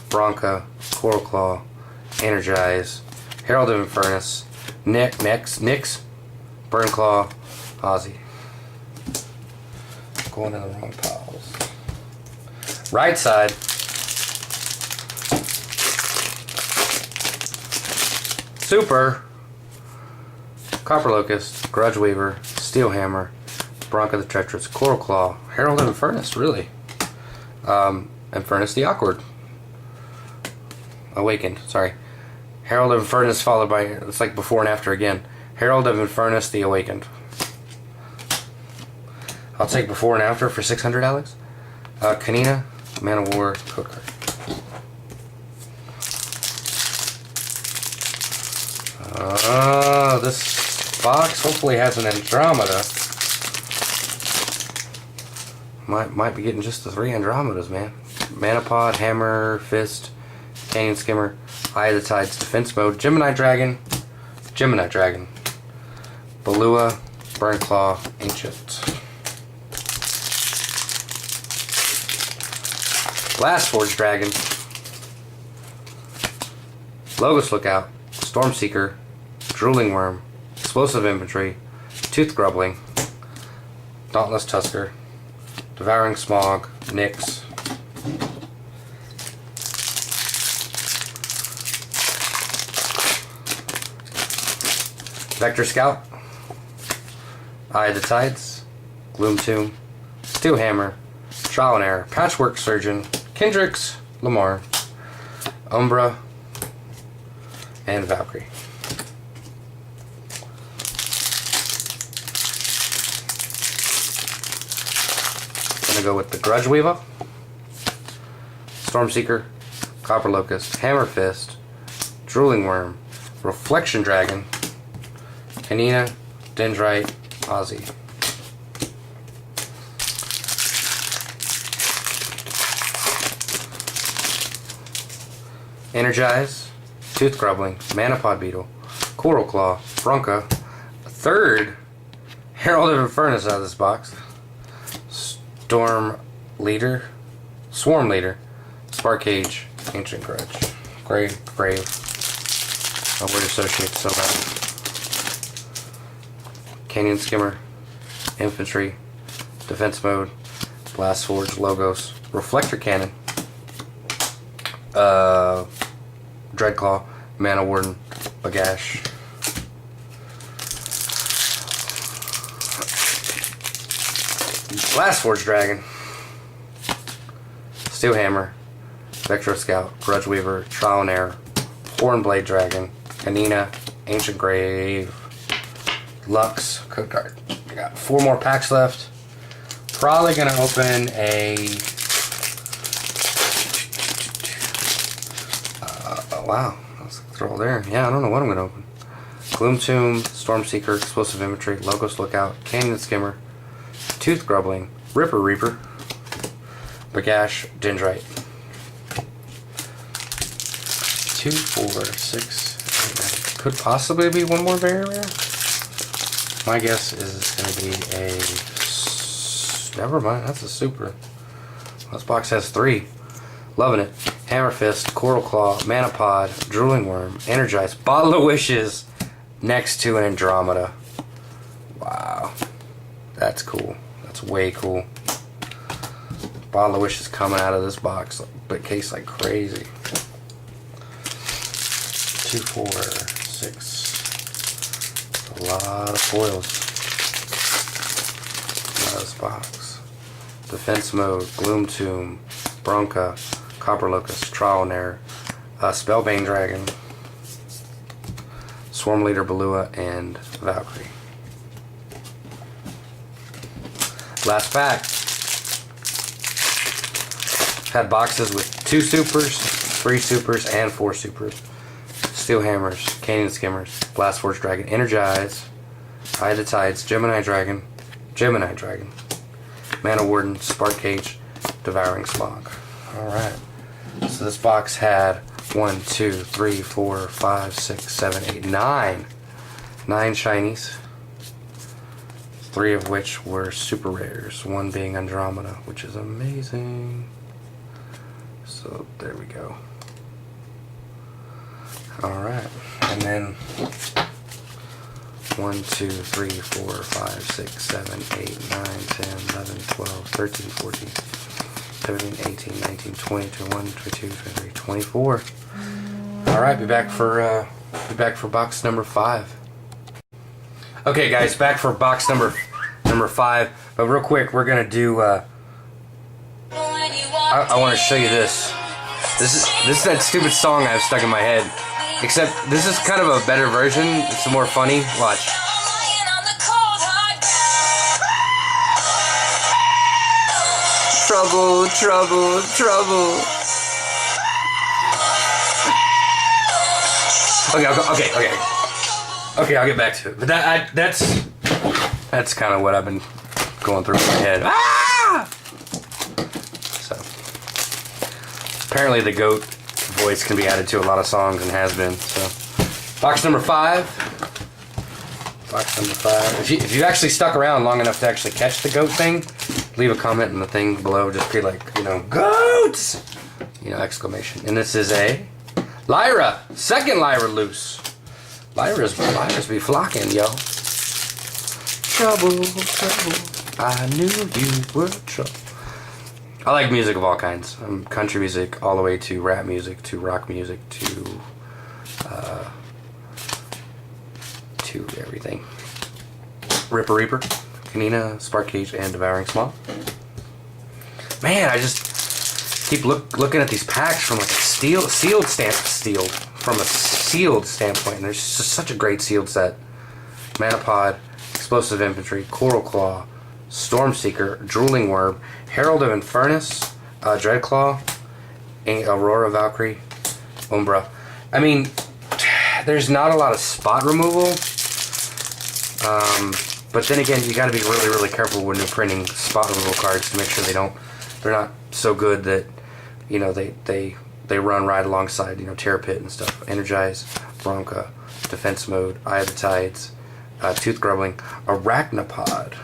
Bronca, Coral Claw, Energize, Herald of Infernus, Nyx, Burn Claw, Ozzy. Going in the wrong piles. Right side. Super. Copper Locust, Grudge Weaver, Steel Hammer, Bronca the Treacherous, Coral Claw, Herald of Infernus, really. Infernus the Awkward. Awakened, sorry. Herald of Infernus followed by, it's like before and after again. Herald of Infernus the Awakened. I'll take before and after for 600, Alex. Canina, Mana War, code card. This box hopefully has an Andromeda. Might be getting just the 3 Andromedas, man. Mana Pod, Hammer, Fist, Canyon Skimmer, Eye of the Tides, Defense Mode, Gemini Dragon, Balua, Burn Claw, Ancient. Blastforge Dragon, Logos Lookout, Stormseeker, Drooling Worm, Explosive Inventory, Tooth Grubbling, Dauntless Tusker, Devouring Smog, Nyx, Vector Scout, Eye of the Tides, Gloom Tomb, Steel Hammer, Trial and Error, Patchwork Surgeon, Kendrix, Lamar, Umbra, and Valkyrie. I'm gonna go with the Grudge Weaver, Stormseeker, Copper Locust, Hammer Fist, Drooling Worm, Reflection Dragon, Canina, Dendrite, Ozzy. Energize, Tooth Grubbling, Mana Pod Beetle, Coral Claw, Bronca, a 3rd Herald of Infernus out of this box, Swarm Leader, Spark Cage, Ancient Grudge, Grave, a word associated so bad. Canyon Skimmer, Infantry, Defense Mode, Blastforge, Logos, Reflector Cannon, Dreadclaw, Mana Warden, Bagash. Blastforge Dragon, Steel Hammer, Vectro Scout, Grudge Weaver, Trial and Error, Hornblade Dragon, Canina, Ancient Grave, Lux, code card. We got 4 more packs left. Probably gonna open a wow, let's throw there. Yeah, I don't know what I'm gonna open. Gloom Tomb, Stormseeker, Explosive Inventory, Logos Lookout, Canyon Skimmer, Tooth Grubbling, Ripper Reaper, Bagash, Dendrite. 2, 4, 6, 8, 9. Could possibly be one more very rare. My guess is it's going to be a... Never mind, that's a super. This box has 3. Loving it. Hammer Fist, Coral Claw, Manapod, Drooling Worm, Energize, Bottle of Wishes, next to an Andromeda. Wow. That's cool. That's way cool. Bottle of Wishes coming out of this box, but case like crazy. 2, 4, 6. A lot of foils. Out of this box. Defense Mode, Gloom Tomb, Bronca, Copper Locust, Trial and Error, Spellbane Dragon, Swarm Leader Balua, and Valkyrie. Last pack. Had boxes with 2 supers, 3 supers, and 4 supers. Steel Hammers, Canyon Skimmers, Blast Force Dragon, Energize, Eye of the Tides, Gemini Dragon, Mana Warden, Spark Cage, Devouring Smog. Alright. So this box had 1, 2, 3, 4, 5, 6, 7, 8, 9. 9 shinies. 3 of which were super rares. 1 being Andromeda, which is amazing. So there we go. Alright. And then 1, 2, 3, 4, 5, 6, 7, 8, 9, 10, 11, 12, 13, 14, 17, 18, 19, 20, 21, 22, 23, 24. Alright, be back for box number 5. Okay guys, back for box number 5. But real quick, we're gonna do I wanna show you this. This is that stupid song I have stuck in my head. Except this is kind of a better version. It's more funny. Watch. Trouble, trouble, trouble. Okay, I'll get back to it. But that's kind of what I've been going through in my head. Ah! So apparently the goat voice can be added to a lot of songs and has been. So box number 5. Box number 5. If you actually stuck around long enough to actually catch the goat thing, leave a comment in the thing below. Just be like, goats! Exclamation. And this is a Lyra. Second Lyra loose. Lyra's be flocking, yo. Trouble, trouble. I knew you were trouble. I like music of all kinds. Country music all the way to rap music, to rock music, to everything. Ripper Reaper, Kanina, Spark Cage, and Devouring Smog. Man, I just keep looking at these packs from like a sealed standpoint. And there's just such a great sealed set. Manapod, Explosive Infantry, Coral Claw, Stormseeker, Drooling Worm, Herald of Infernus, Dreadclaw, Aurora Valkyrie, Umbra. I mean, there's not a lot of spot removal. But then again, you got to be really, really careful when you're printing spot removal cards to make sure they're not so good that they run right alongside Terror Pit and stuff. Energize, Bronca, Defense Mode, Eye of the Tides, Tooth Grubbling, Arachnopod,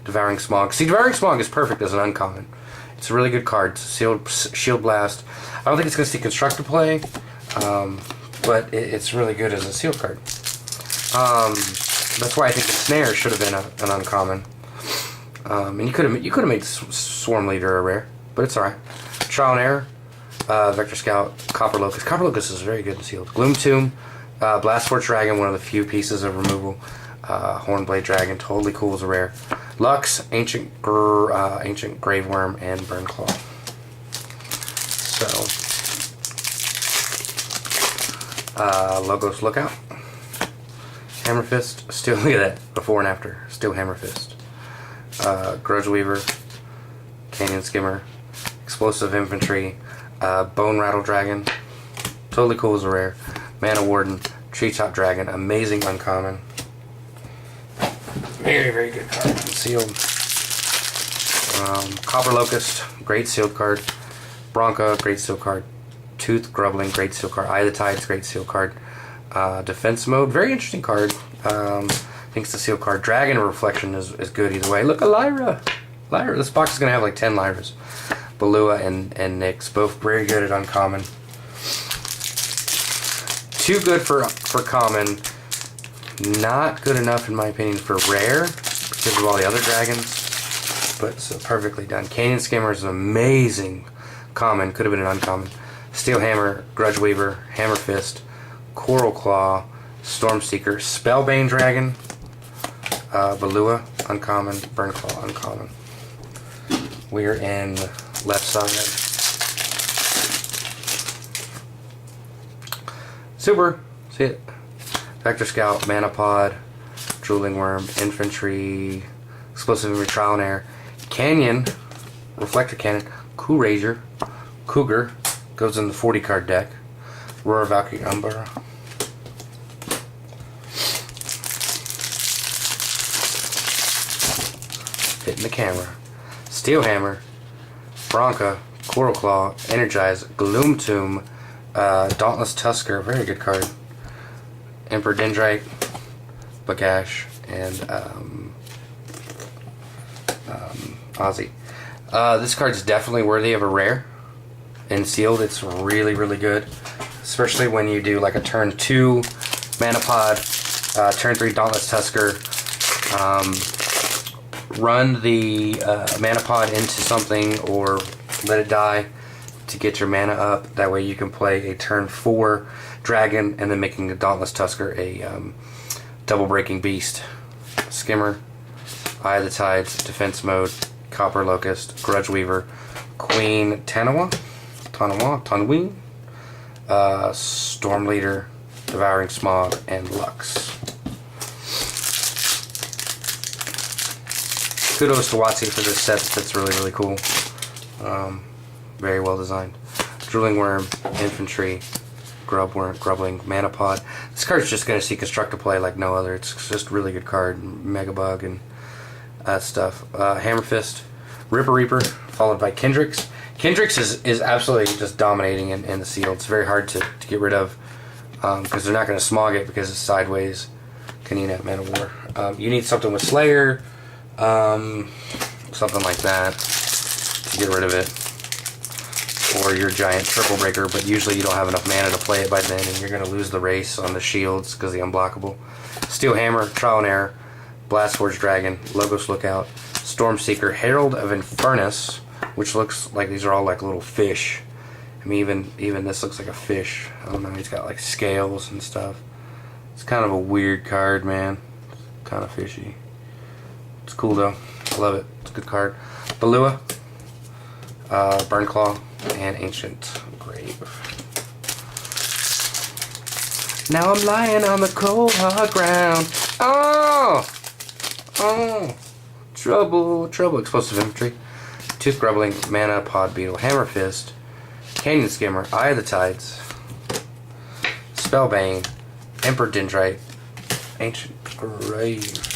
Devouring Smog. See, Devouring Smog is perfect as an uncommon. It's a really good card. Shield Blast. I don't think it's going to see constructed play, but it's really good as a sealed card. That's why I think the Snare should have been an uncommon. And you could have made Swarm Leader a rare, but it's alright. Trial and Error, Vector Scout, Copper Locust. Copper Locust is very good and sealed. Gloom Tomb, Blast Force Dragon, one of the few pieces of removal. Hornblade Dragon, totally cool as a rare. Lux, Ancient Grave Worm, and Burn Claw. So, Logos Lookout, Hammer Fist, still, look at that, before and after, still Hammer Fist. Grudge Weaver, Canyon Skimmer, Explosive Infantry, Bone Rattle Dragon, totally cool as a rare. Mana Warden, Treetop Dragon, amazing uncommon. Very, very good card. Sealed. Copper Locust, great sealed card. Bronca, great sealed card. Tooth Grubbling, great sealed card. Eye of the Tides, great sealed card. Defense Mode, very interesting card. I think it's the sealed card. Dragon Reflection is good either way. Look, a Lyra. Lyra. This box is going to have like 10 Lyras. Balua and Nyx, both very good at uncommon. Too good for common. Not good enough, in my opinion, for rare because of all the other dragons. But so perfectly done. Canyon Skimmer is an amazing common. Could have been an uncommon. Steel Hammer, Grudge Weaver, Hammer Fist, Coral Claw, Stormseeker, Spellbane Dragon, Balua, uncommon, Burnclaw, uncommon. We're in left side. Super. See it. Vector Scout, Mana Pod, Drooling Worm, Infantry, Explosive Infantry, Trial and Error, Canyon, Reflector Cannon, Courager, Cougar, goes in the 40 card deck, Roar Valkyrie Umbra, hitting the camera, Steel Hammer, Bronca, Coral Claw, Energize, Gloom Tomb, Dauntless Tusker, very good card, Emperor Dendrite, Bagash, and Ozzy. This card's definitely worthy of a rare. And sealed, it's really, really good. Especially when you do like a turn 2 Mana Pod, turn 3 Dauntless Tusker, run the Mana Pod into something or let it die to get your mana up. That way you can play a turn 4 Dragon and then making the Dauntless Tusker a double breaking beast. Skimmer, Eye of the Tides, Defense Mode, Copper Locust, Grudge Weaver, Queen Tanawa, Storm Leader, Devouring Smog, and Lux. Kudos to WotC for this set. That's really, really cool. Very well designed. Drooling Worm, Infantry, Grubbling, Mana Pod. This card's just going to see Constructor play like no other. It's just a really good card. Mega Bug and that stuff. Hammer Fist, Ripper Reaper, followed by Kendrix. Kendrix is absolutely just dominating in the sealed. It's very hard to get rid of because they're not going to smog it because it's sideways. Kanina, Man of War. You need something with Slayer, something like that to get rid of it. Or your giant triple breaker, but usually you don't have enough mana to play it by then, and you're going to lose the race on the shields because the unblockable. Steel Hammer, Trial and Error, Blast Forge Dragon, Logos Lookout, Stormseeker, Herald of Infernus, which looks like these are all like little fish. I mean, even this looks like a fish. I don't know, he's got like scales and stuff. It's kind of a weird card, man. It's kind of fishy. It's cool though. I love it. It's a good card. Balua, Burnclaw, and Ancient Grave. Now I'm lying on the cold hard ground. Oh! Oh! Trouble, trouble. Explosive Infantry, Tooth Grubbling, Mana Pod Beetle, Hammer Fist, Canyon Skimmer, Eye of the Tides, Spellbane, Emperor Dendrite, Ancient Grave.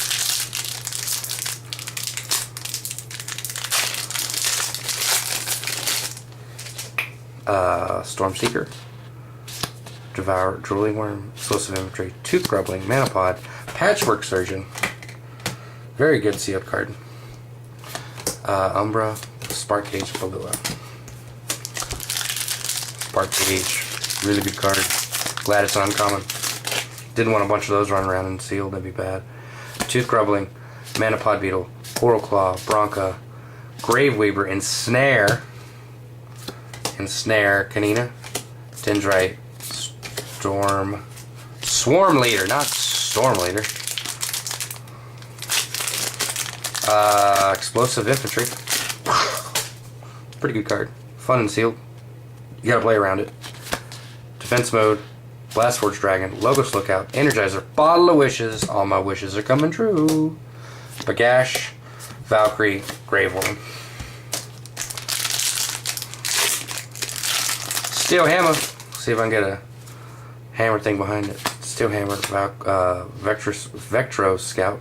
Stormseeker, Drooling Worm, Explosive Infantry, Tooth Grubbling, Mana Pod, Patchwork Surgeon. Very good sealed card. Umbra, Spark Cage, Balua. Spark Cage, really good card. Glad it's uncommon. Didn't want a bunch of those running around and sealed, that'd be bad. Tooth Grubbling, Mana Pod Beetle, Coral Claw, Bronca, Graveweaver, Ensnare, Kanina, Dendrite, Swarm Leader, not Storm Leader. Explosive Infantry. Pretty good card. Fun and sealed. You gotta play around it. Defense Mode, Blast Forge Dragon, Logos Lookout, Energizer, Bottle of Wishes. All my wishes are coming true. Bagash, Valkyrie, Graveworm. Steel Hammer. See if I can get a hammer thing behind it. Steel Hammer, Vectro Scout,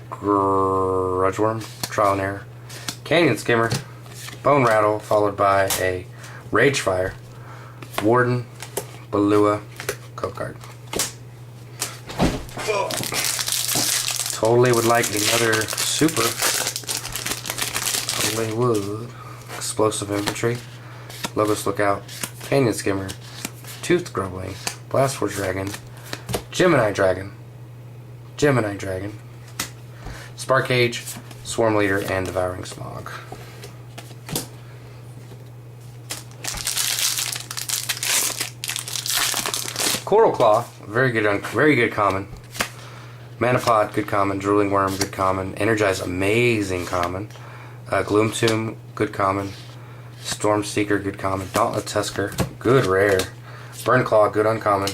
Grudge Worm, Trial and Error, Canyon Skimmer, Bone Rattle, followed by a Rage Fire, Warden, Balua, code card. Totally would like another super. Totally would. Explosive Infantry, Logos Lookout, Canyon Skimmer, Toothed Grumbling, Blast Force Dragon, Gemini Dragon, Spark Cage, Swarm Leader, and Devouring Smog. Coral Claw, very good common. Manapod, good common. Drooling Worm, good common. Energize, amazing common. Gloom Tomb, good common. Storm Seeker, good common. Dauntless Tusker, good rare. Burn Claw, good uncommon.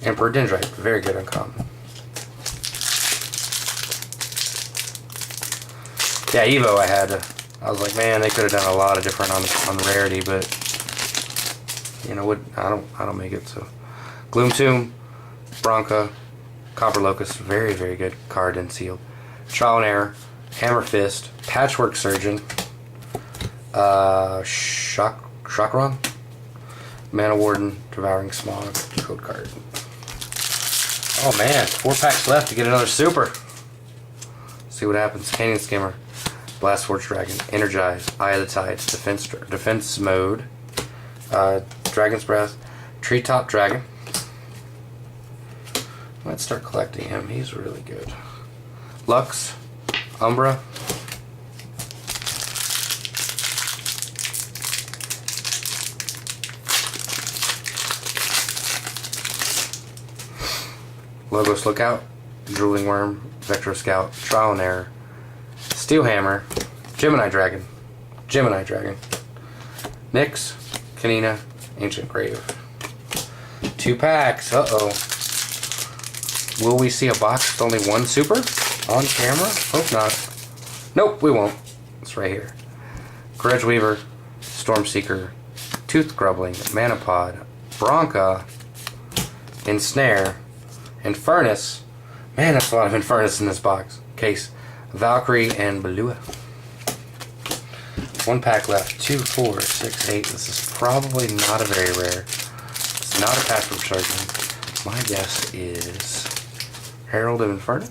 Emperor Dendrite, very good uncommon. Yeah, Evo I was like, man, they could have done a lot of different on rarity, but you know what? I don't make it. So Gloom Tomb, Bronca, Copper Locust, very good card and sealed. Trial and Error, Hammer Fist, Patchwork Surgeon, Chakron, Mana Warden, Devouring Smog, code card. Oh man, 4 packs left to get another super. See what happens. Canyon Skimmer, Blast Force Dragon, Energize, Eye of the Tides, Defense Mode, Dragon's Breath, Treetop Dragon. Let's start collecting him. He's really good. Lux, Umbra, Logos Lookout, Drooling Worm, Vector Scout, Trial and Error, Steel Hammer, Gemini Dragon, Nyx, Kanina, Ancient Grave. 2 packs. Uh-oh. Will we see a box with only 1 super on camera? Hope not. Nope, we won't. It's right here. Grudge Weaver, Storm Seeker, Tooth Grumbling, Manapod, Bronca, Ensnare, Infernus. Man, that's a lot of Infernus in this box. Case. Valkyrie and Balua. 1 pack left. 2, 4, 6, 8. This is probably not a very rare. It's not a pack from Surgeon. My guess is Herald of Infernus.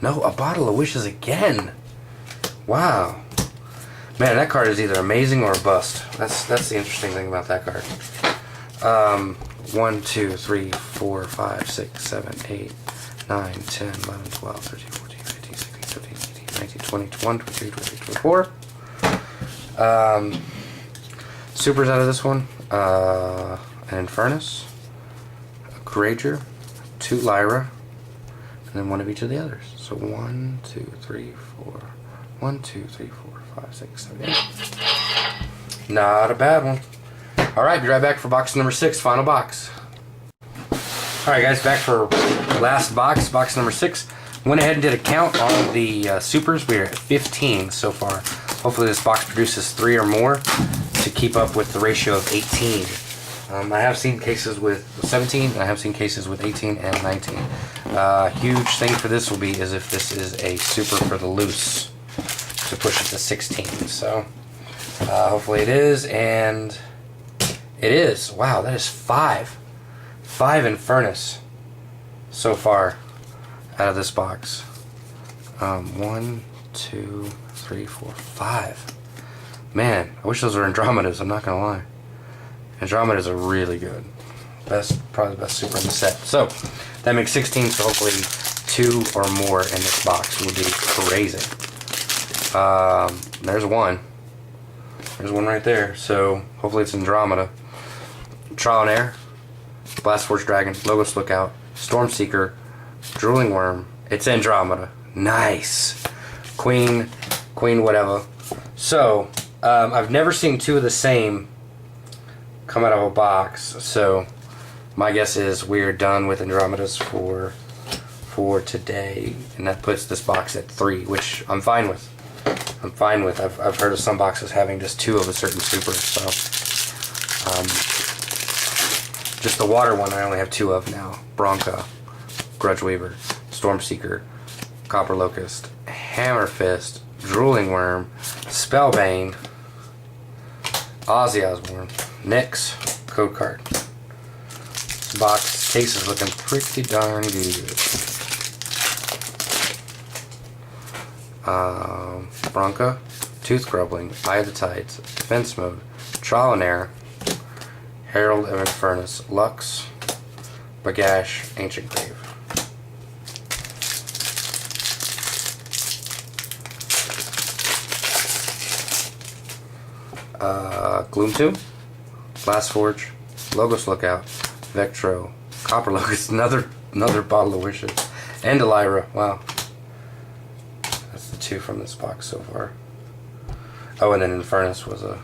No, a Bottle of Wishes again. Wow. Man, that card is either amazing or a bust. That's the interesting thing about that card. 1, 2, 3, 4, 5, 6, 7, 8, 9, 10, 11, 12, 13, 14, 15, 16, 17, 18, 19, 20, 21, 22, 23, 24. Supers out of this one. An Infernus, a Courager, 2 Lyra, and then 1 of each of the others. So 1, 2, 3, 4. 1, 2, 3, 4, 5, 6, 7, 8. Not a bad one. Alright, be right back for box number 6, final box. Alright guys, back for last box, box number 6. Went ahead and did a count on the supers. We're at 15 so far. Hopefully this box produces 3 or more to keep up with the ratio of 18. I have seen cases with 17, and I have seen cases with 18 and 19. Huge thing for this will be is if this is a super for the loose to push it to 16. So hopefully it is, and it is. Wow, that is 5. 5 Infernus so far out of this box. 1, 2, 3, 4, 5. Man, I wish those were Andromedas, I'm not gonna lie. Andromedas are really good. Probably the best super in the set. So, that makes 16, so hopefully 2 or more in this box would be crazy. There's one. There's one right there, so hopefully it's Andromeda. Trial and Error, Blast Force Dragon, Logos Lookout, Storm Seeker, Drooling Worm. It's Andromeda. Nice. Queen whatever. So, I've never seen 2 of the same come out of a box, so my guess is we're done with Andromedas for today, and that puts this box at 3, which I'm fine with. I've heard of some boxes having just 2 of a certain super, so just the water one I only have 2 of now. Bronca, Grudge Weaver, Storm Seeker, Copper Locust, Hammer Fist, Drooling Worm, Spellbane, Ozzy Osbourne, Nyx, code card. This box case is looking pretty darn good. Bronca, Tooth Grubbling, Eye of the Tides, Defense Mode, Trial and Error, Herald of Infernus, Lux, Bagash, Ancient Grave. Gloomtomb, Blastforge, Logos Lookout, Vectro, Copper Locust, another Bottle of Wishes, and Elira. Wow. That's the 2 from this box so far. Oh, and then Infernus was a...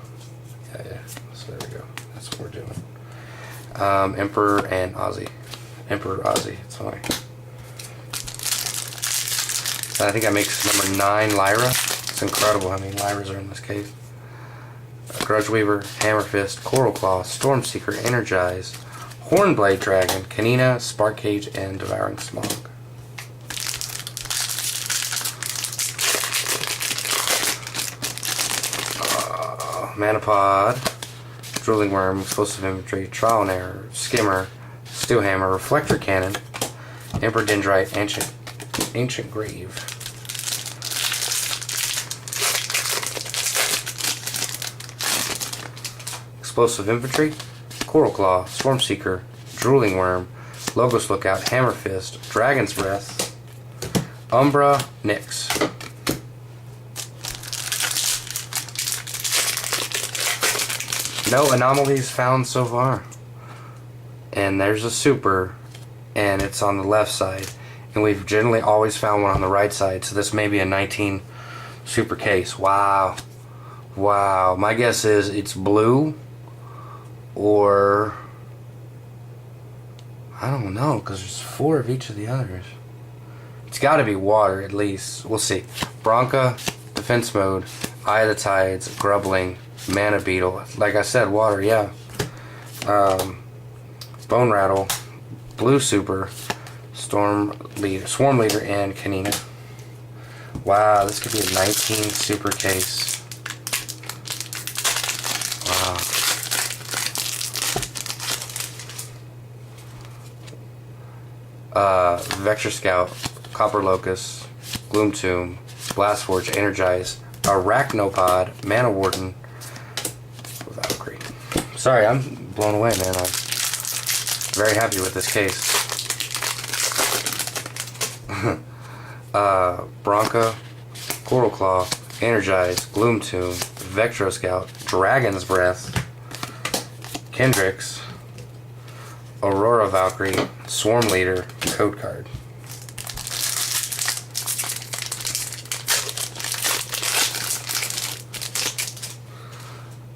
Yeah. So there we go. That's what we're doing. Emperor and Ozzy. Emperor Ozzy. It's fine. So I think I make number 9 Lyra. It's incredible how many Lyras are in this case. Grudge Weaver, Hammer Fist, Coral Claw, Stormseeker, Energize, Hornblade Dragon, Canina, Spark Cage, and Devouring Smog. Manapod, Drooling Worm, Explosive Infantry, Trial and Error, Skimmer, Steel Hammer, Reflector Cannon, Emperor Dendrite, Ancient Grave. Explosive Infantry, Coral Claw, Stormseeker, Drooling Worm, Logos Lookout, Hammer Fist, Dragon's Breath, Umbra, Nyx. No anomalies found so far. And there's a super, and it's on the left side. And we've generally always found one on the right side, so this may be a 19 super case. Wow. Wow. My guess is it's blue, or I don't know, because there's 4 of each of the others. It's got to be water at least. We'll see. Bronca, Defense Mode, Eye of the Tides, Grubbling, Mana Beetle. Like I said, water, yeah. Bone Rattle, Blue Super, Swarm Leader, and Canina. Wow, this could be a 19 super case. Wow. Vector Scout, Copper Locust, Gloomtomb, Blastforge, Energize, Arachnopod, Mana Warden, Valkyrie. Sorry, I'm blown away, man. I'm very happy with this case. Bronca, Coral Claw, Energize, Gloomtomb, Vectro Scout, Dragon's Breath, Kendrix, Aurora Valkyrie, Swarm Leader, code card.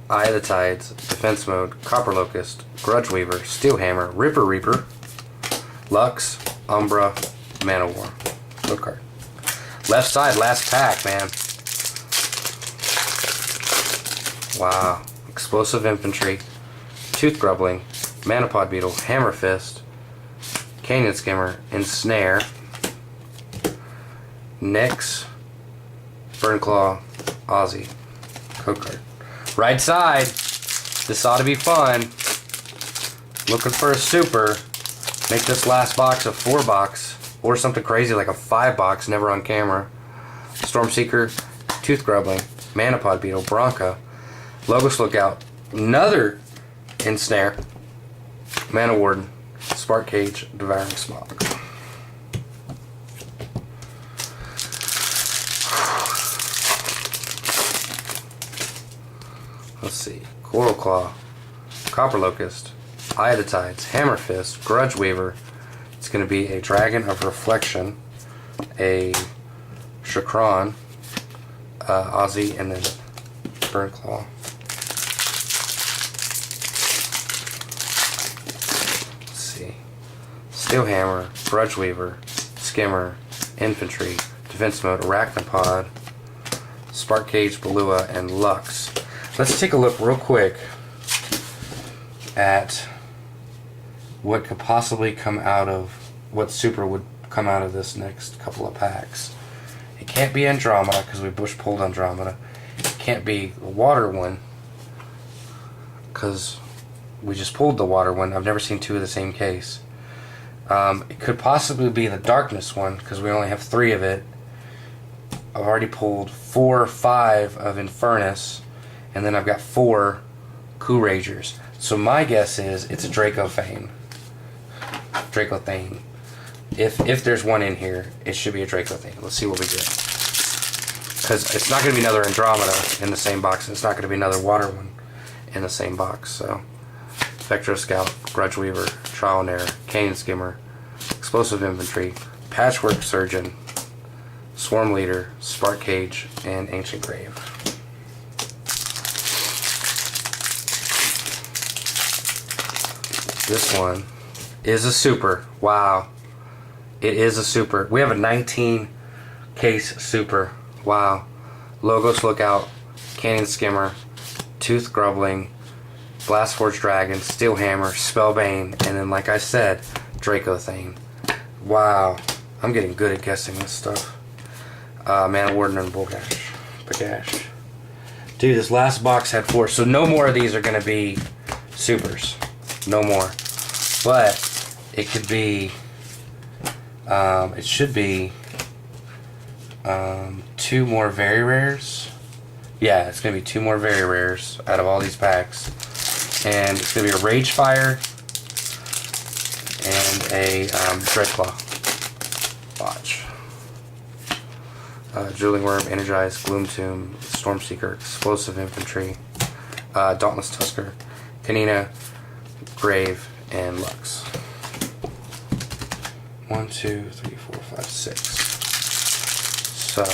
Eye of the Tides, Defense Mode, Copper Locust, Grudge Weaver, Steel Hammer, Ripper Reaper, Lux, Umbra, Mana War. Code card. Left side, last pack, man. Wow. Explosive Infantry, Tooth Grubbling, Manapod Beetle, Hammer Fist, Canyon Skimmer, Ensnare, Nyx, Burn Claw, Ozzy. Code card. Right side. This ought to be fun. Looking for a super. Make this last box a 4-box. Or something crazy like a 5-box, never on camera. Stormseeker, Tooth Grubbling, Manapod Beetle, Bronca, Logos Lookout, another Ensnare, Mana Warden, Spark Cage, Devouring Smog. Let's see. Coral Claw, Copper Locust, Eye of the Tides, Hammer Fist, Grudge Weaver. It's going to be a Dragon of Reflection, a Chakron, Ozzy, and then Burn Claw. Let's see. Steel Hammer, Grudge Weaver, Skimmer, Infantry, Defense Mode, Arachnopod, Spark Cage, Balua, and Lux. Let's take a look real quick at what could possibly come out of, what super would come out of this next couple of packs. It Can't be Andromeda because we bush pulled Andromeda. Can't be the water one because we just pulled the water one. I've never seen two of the same case. It could possibly be the darkness one because we only have 3 of it. I've already pulled 4 or 5 of Infernus, and then I've got 4 Coup Ragers. So my guess is it's a Dracothane. Dracothane. If there's one in here, it should be a Dracothane. Let's see what we get. Because it's not going to be another Andromeda in the same box. And it's not going to be another water one in the same box. So, Vectro Scout, Grudge Weaver, Trial and Error, Cane Skimmer, Explosive Infantry, Patchwork Surgeon, Swarm Leader, Spark Cage, and Ancient Grave. This one is a super. Wow. It is a super. We have a 19 case super. Wow. Logos Lookout, Canyon Skimmer, Tooth Grubbling, Blastforged Dragon, Steel Hammer, Spellbane, and then, like I said, Dracothane. Wow. I'm getting good at guessing this stuff. Mana Warden and Bagash. Dude, this last box had 4, so no more of these are going to be supers. No more. But it could be, it should be 2 more very rares. Yeah, it's going to be 2 more very rares out of all these packs. And it's going to be a Ragefire and a Dreadclaw. Watch. Drooling Worm, Energize, Gloom Tomb, Stormseeker, Explosive Infantry, Dauntless Tusker, Canina, Grave, and Lux. 1, 2, 3, 4, 5, 6. So,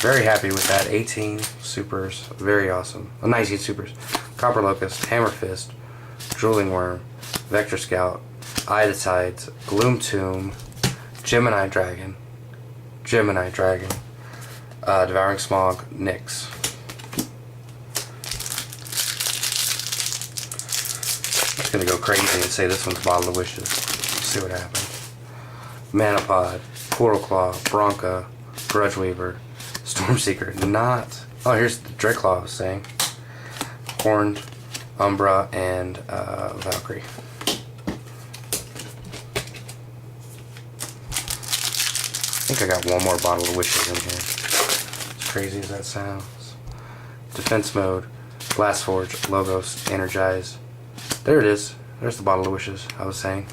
very happy with that. 18 supers. Very awesome. 19 supers. Copper Locust, Hammer Fist, Drooling Worm, Vector Scout, Eye of the Tides, Gloom Tomb, Gemini Dragon, Devouring Smog, Nyx. I'm just going to go crazy and say this one's Bottle of Wishes. Let's see what happens. Manapod, Coral Claw, Bronca, Grudge Weaver, Stormseeker, not... Oh, here's the Dreadclaw I was saying. Horned, Umbra, and Valkyrie. I think I got one more Bottle of Wishes in here. As crazy as that sounds. Defense Mode, Blast Forge, Logos, Energize. There it is. There's the Bottle of Wishes I was saying.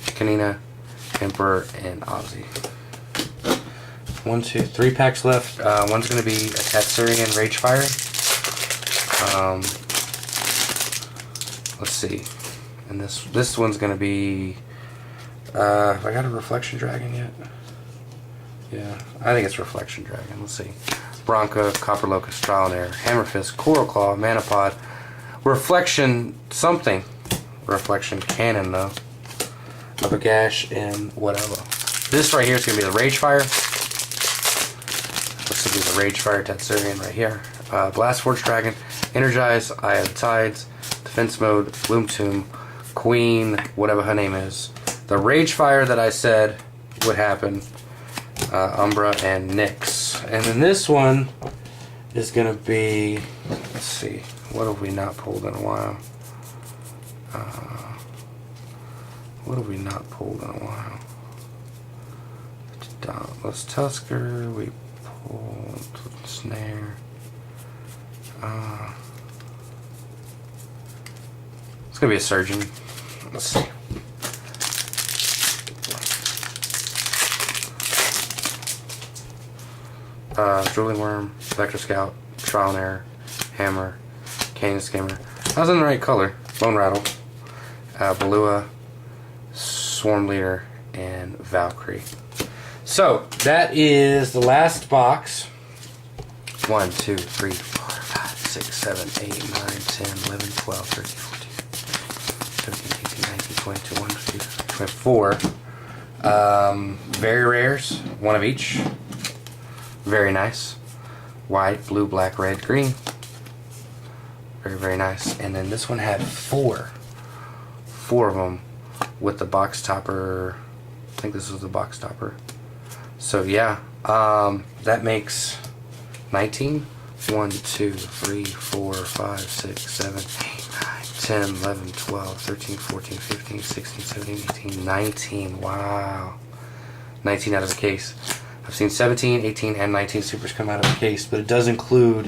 Canina, Emperor, and Ozzy. 1, 2, 3 packs left. One's going to be a Tatsurian Ragefire. Let's see. And this one's going to be... have I got a Reflection Dragon yet? Yeah, I think it's Reflection Dragon. Let's see. Bronca, Copper Locust, Trial and Error, Hammer Fist, Coral Claw, Manapod, Reflection something. Reflection Cannon, though. A Bagash, and whatever. This right here is going to be the Ragefire. This will be the Ragefire Tatsurian right here. Blastforged Dragon, Energize, Eye of the Tides, Defense Mode, Gloom Tomb, Queen, whatever her name is. The Ragefire that I said would happen, Umbra, and Nyx. And then this one is going to be, let's see, what have we not pulled in a while? What have we not pulled in a while? Dauntless Tusker, we pulled Snare. It's going to be a Surgeon. Let's see. Drooling Worm, Vector Scout, Trial and Error, Hammer, Canyon Skimmer. I was in the right color. Bone Rattle, Balua, Swarm Leader, and Valkyrie. So, that is the last box. 1, 2, 3, 4, 5, 6, 7, 8, 9, 10, 11, 12, 13, 14, 15, 18, 19, 20, 21, 22, 24. Very rares, one of each. Very nice. White, blue, black, red, green. Very, very nice. And then this one had 4 of them with the box topper I think this is the box topper. So yeah, that makes 19. 1, 2, 3, 4, 5, 6, 7, 8, 9, 10, 11, 12, 13, 14, 15, 16, 17, 18, 19. Wow. 19 out of the case. I've seen 17, 18, and 19 supers come out of the case, but it does include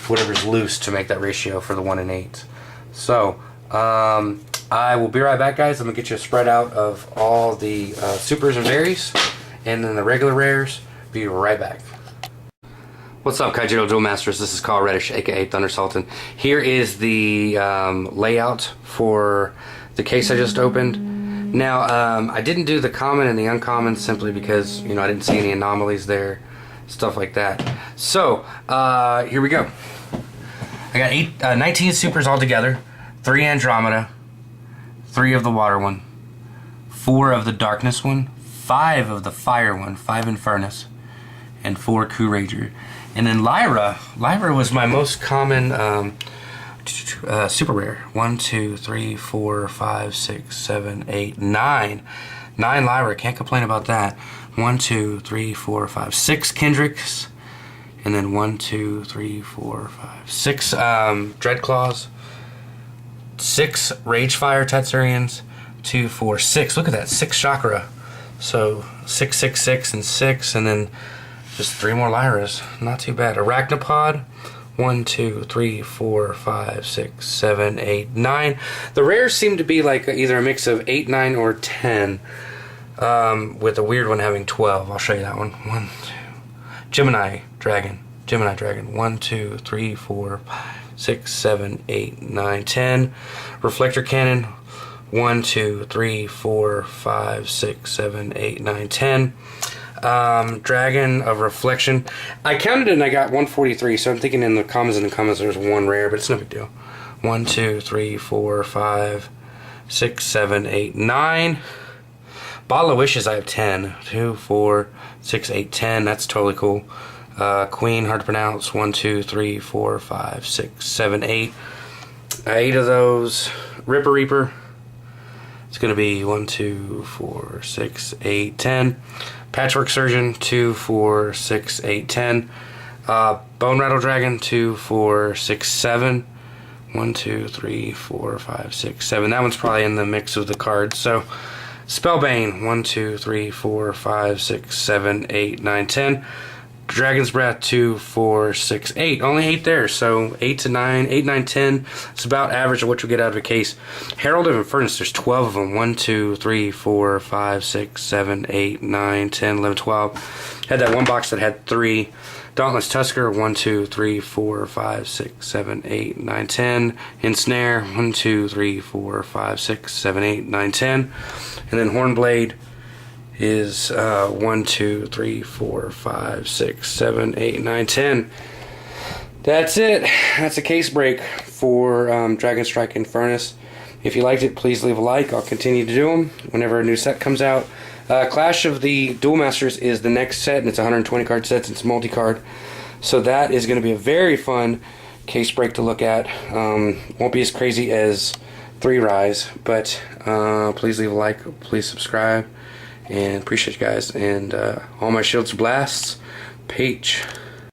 whatever's loose to make that ratio for the 1 and 8. So, I will be right back, guys. I'm going to get you a spread out of all the supers and berries, and then the regular rares. Be right back. What's up, Kaijudo Duel Masters? This is Carl Reddish, aka Thunder Sultan. Here is the layout for the case I just opened. Now, I didn't do the common and the uncommon simply because, you know, I didn't see any anomalies there, stuff like that. So, here we go. I got 19 supers altogether, 3 Andromeda, 3 of the water one, 4 of the darkness one, 5 of the fire one, 5 Infernus, and 4 Coup Rager. And then Lyra was my most common super rare. 1, 2, 3, 4, 5, 6, 7, 8, 9. 9 Lyra, can't complain about that. 1, 2, 3, 4, 5, 6 Kendricks. And then 1, 2, 3, 4, 5, 6 Dreadclaws. 6 Ragefire Tetsurians. 2, 4, 6. Look at that, 6 Chakra. So 6, 6, 6, and 6, and then just 3 more Lyras. Not too bad. Arachnopod. 1, 2, 3, 4, 5, 6, 7, 8, 9. The rares seem to be like either a mix of 8, 9, or 10. With a weird one having 12. I'll show you that one. 1, 2. Gemini Dragon. 1, 2, 3, 4, 5, 6, 7, 8, 9, 10. Reflector Cannon. 1, 2, 3, 4, 5, 6, 7, 8, 9, 10. Dragon of Reflection. I counted it and I got 143, so I'm thinking in the commons and the commons there's 1 rare, but it's no big deal. 1, 2, 3, 4, 5, 6, 7, 8, 9. Bottle of Wishes, I have 10. 2, 4, 6, 8, 10. That's totally cool. Queen, hard to pronounce. 1, 2, 3, 4, 5, 6, 7, 8. 8 of those. Ripper Reaper. It's going to be 1, 2, 4, 6, 8, 10. Patchwork Surgeon, 2, 4, 6, 8, 10. Bone Rattle Dragon, 2, 4, 6, 7. 1, 2, 3, 4, 5, 6, 7. That one's probably in the mix of the cards. So, Spellbane, 1, 2, 3, 4, 5, 6, 7, 8, 9, 10. Dragon's Breath, 2, 4, 6, 8. Only 8 there, so 8 to 9, 8, 9, 10. It's about average of what you'll get out of a case. Herald of Infernus, there's 12 of them. 1, 2, 3, 4, 5, 6, 7, 8, 9, 10, 11, 12. Had that one box that had 3. Dauntless Tusker, 1, 2, 3, 4, 5, 6, 7, 8, 9, 10. Ensnare, 1, 2, 3, 4, 5, 6, 7, 8, 9, 10. And then Hornblade is 1, 2, 3, 4, 5, 6, 7, 8, 9, 10. That's it. That's a case break for DragonStrike Infernus. If you liked it, please leave a like. I'll continue to do them whenever a new set comes out. Clash of the Duel Masters is the next set, and it's 120 card sets. It's multi-card. So that is going to be a very fun case break to look at. Won't be as crazy as 3 Rise, but please leave a like. Please subscribe. And appreciate you guys. And all my shields blasts. Peach.